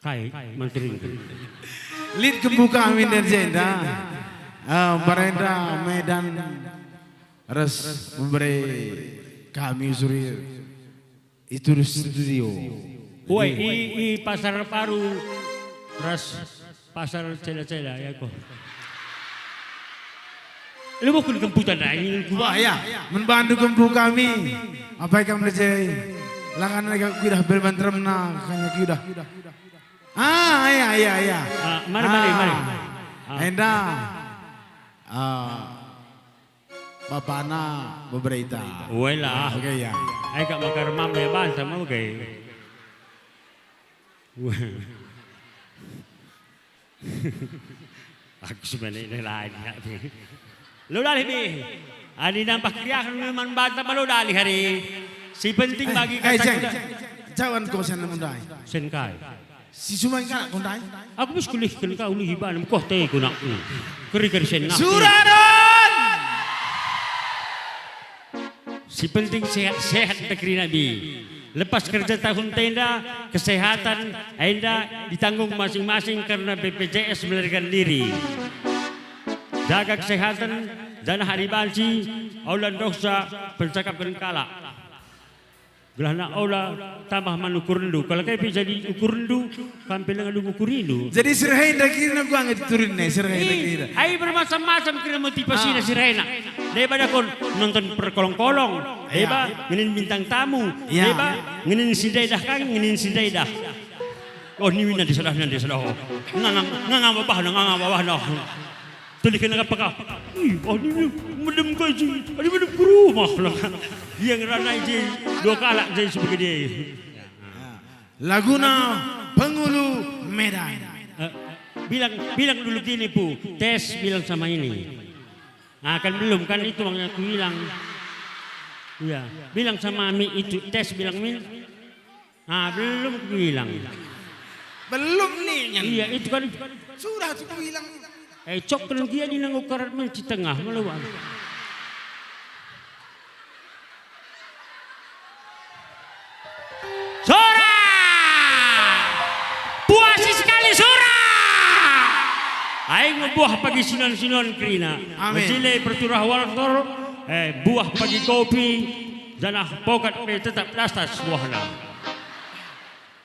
Kai, menteri. lid kebuka amin derjenda, Barenda Medan res memberi kami suri itu di studio. Woi, i pasar baru, ras pasar cela-cela ya kok. Lu bukan kemputan ini Wah ya, membantu kembu kami. Apa yang kamu leceh? Langan lagi kudah berbantrem na, kanya kudah. Ya. Mari. Enda, bapana beberita. Woi lah. Oke ya. Ai kak makar mam ya banta mau ke. Aku sebenarnya lain. Lu dalih bi. Adi nampak kriakan memang banta malu dalih hari. Si penting bagi Jeng, kata cawan kau sana mundai. senkai. Si Suman kan kundai. Aku mesti kulih kau lihi banam kau teh guna. Keri sen nak. Suraron. Si penting sehat negeri Nabi. Lepas kerja tahun tenda, kesehatan anda ditanggung masing-masing karena BPJS melarikan diri. Jaga kesehatan, jangan hari banci, aulan dosa, pencakapkan kala. Gelana aula tambah manukur rendu. Kalau kayak jadi ukur rendu, kampil dengan ukur rindu. Jadi sirhain dah kira gua nggak turun nih sirhain dah kira. Ai bermacam-macam kira motivasi na si Rena. Daripada kon nonton perkolong-kolong, daripada nginin bintang tamu, Iya. daripada nginin si Daidah kan, nginin si Daidah. Oh ni wina di salah. Ngang bawah no. Tulikan dengan peka. Oh ni medem gaji, ada medem ke rumah lah. Yang ranai je dua kalak je sebagai dia. Laguna Pengulu Medan. Bilang dulu gini Bu, tes bilang sama ini. Nah, kan belum kan itu yang aku bilang. Iya, bilang sama Ami itu tes bilang Min. Ah, belum aku bilang. Belum nih. Iya, itu kan Sudah aku bilang. cok kan dia di nangukarat di tengah melawan. buah pagi sinon-sinon Krina. Amin. Masile perturah waltor, buah pagi kopi, janah pokat tetap plastas buahna.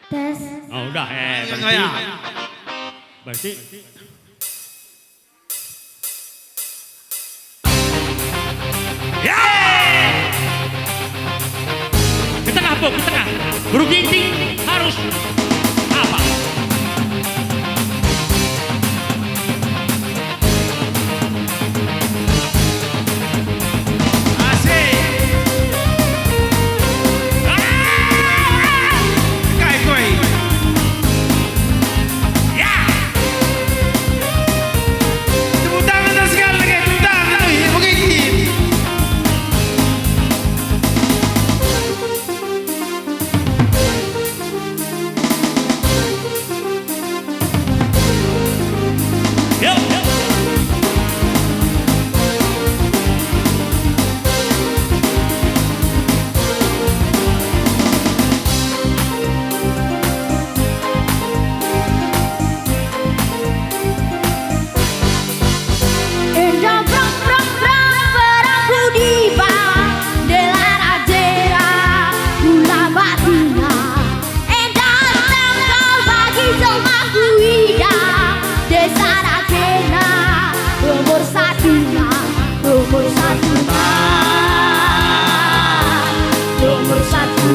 Tes. Oh, udah berarti ke tengah po, ke tengah. Guru ginting harus apa? Indah brang brang brang perangku diba Delan ajera gula batina Indah tangkal bagi semaku ida Desa Rakena nomor satunya Nomor satu Rakena Nomor satu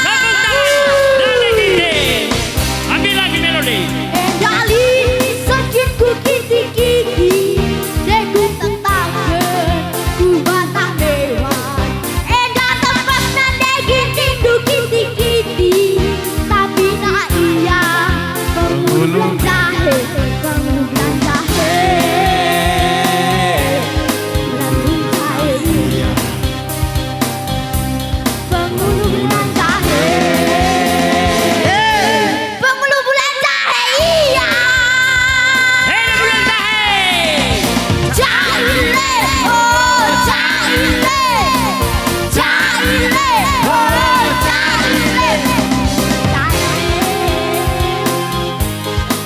Tepuk tangan dari ginting. Ambil lagi melodi. Endali sakitku kiki-kiki Deku tetanggen ku batang dewan Endah tempat nande ginting du kiti-kiti Tapi nak iya pengulung jahe Pengulung jahe Pengulung jahe Pengulung jahe Pengulu bulan jahe iya Hei bulan jahe. Jahile oh jahile Jahile oh jahile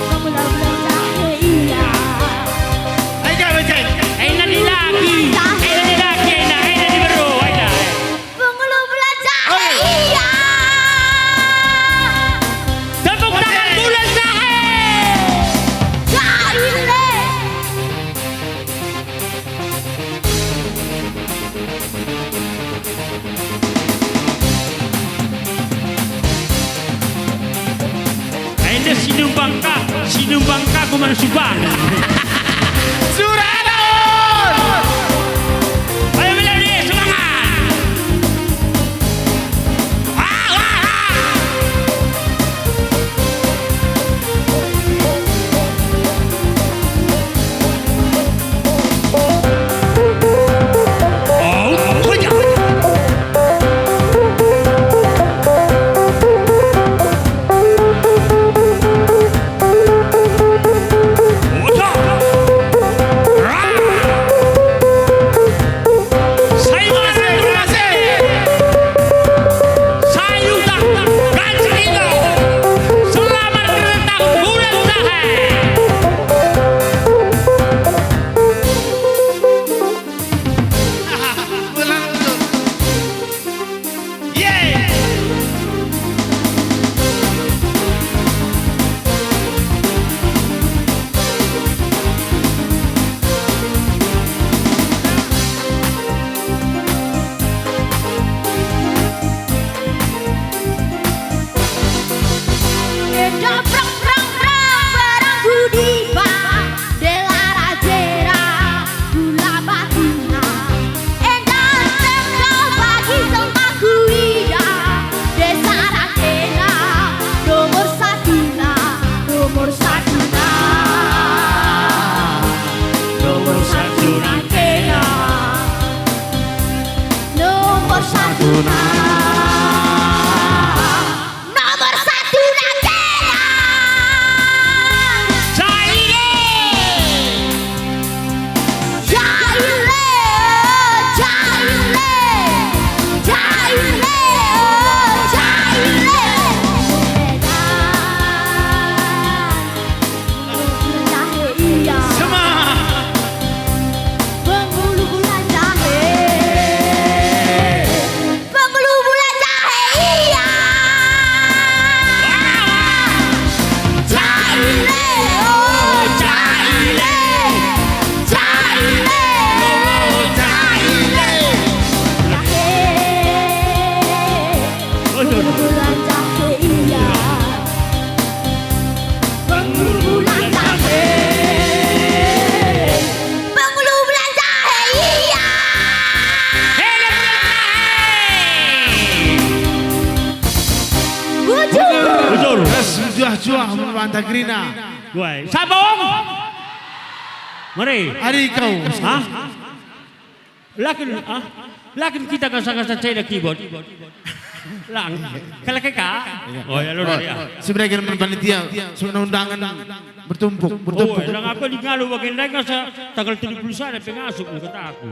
Pengulu bulan jahe iya Aina di lagi. Aina di lagi. Aina di baru. Aina. Pengulu bulan jahe iya Tepuk tangan bulan jahe. Jahile Aina sinum bangka kuman subang. Ayo melodi semangat. Right. Bujur. Juah-juah membantah Grina. Woi, sabong. Mari. Hari kau. Hah? Lakin kita kasa-kasa cedek keyboard. Lang, kalau keka. Oh ya lu ya. Sebagian panitia sudah undangan bertumpuk. Oh, lang apa di ngalu bagian mereka tanggal 31 ada pengasuk kata aku.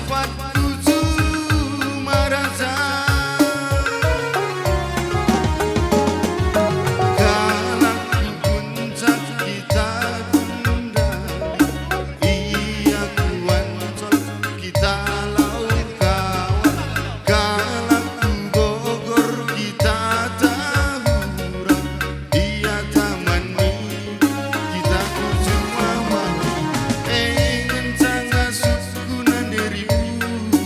tempat tujuh merasa. Galak puncak kita kundali, iya kuancol kita laut kawan. Galak Bogor kita Tahura, iya taman kita ujung awan. Ingin sangat sukunan dirimu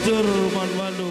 bujur man Bandu.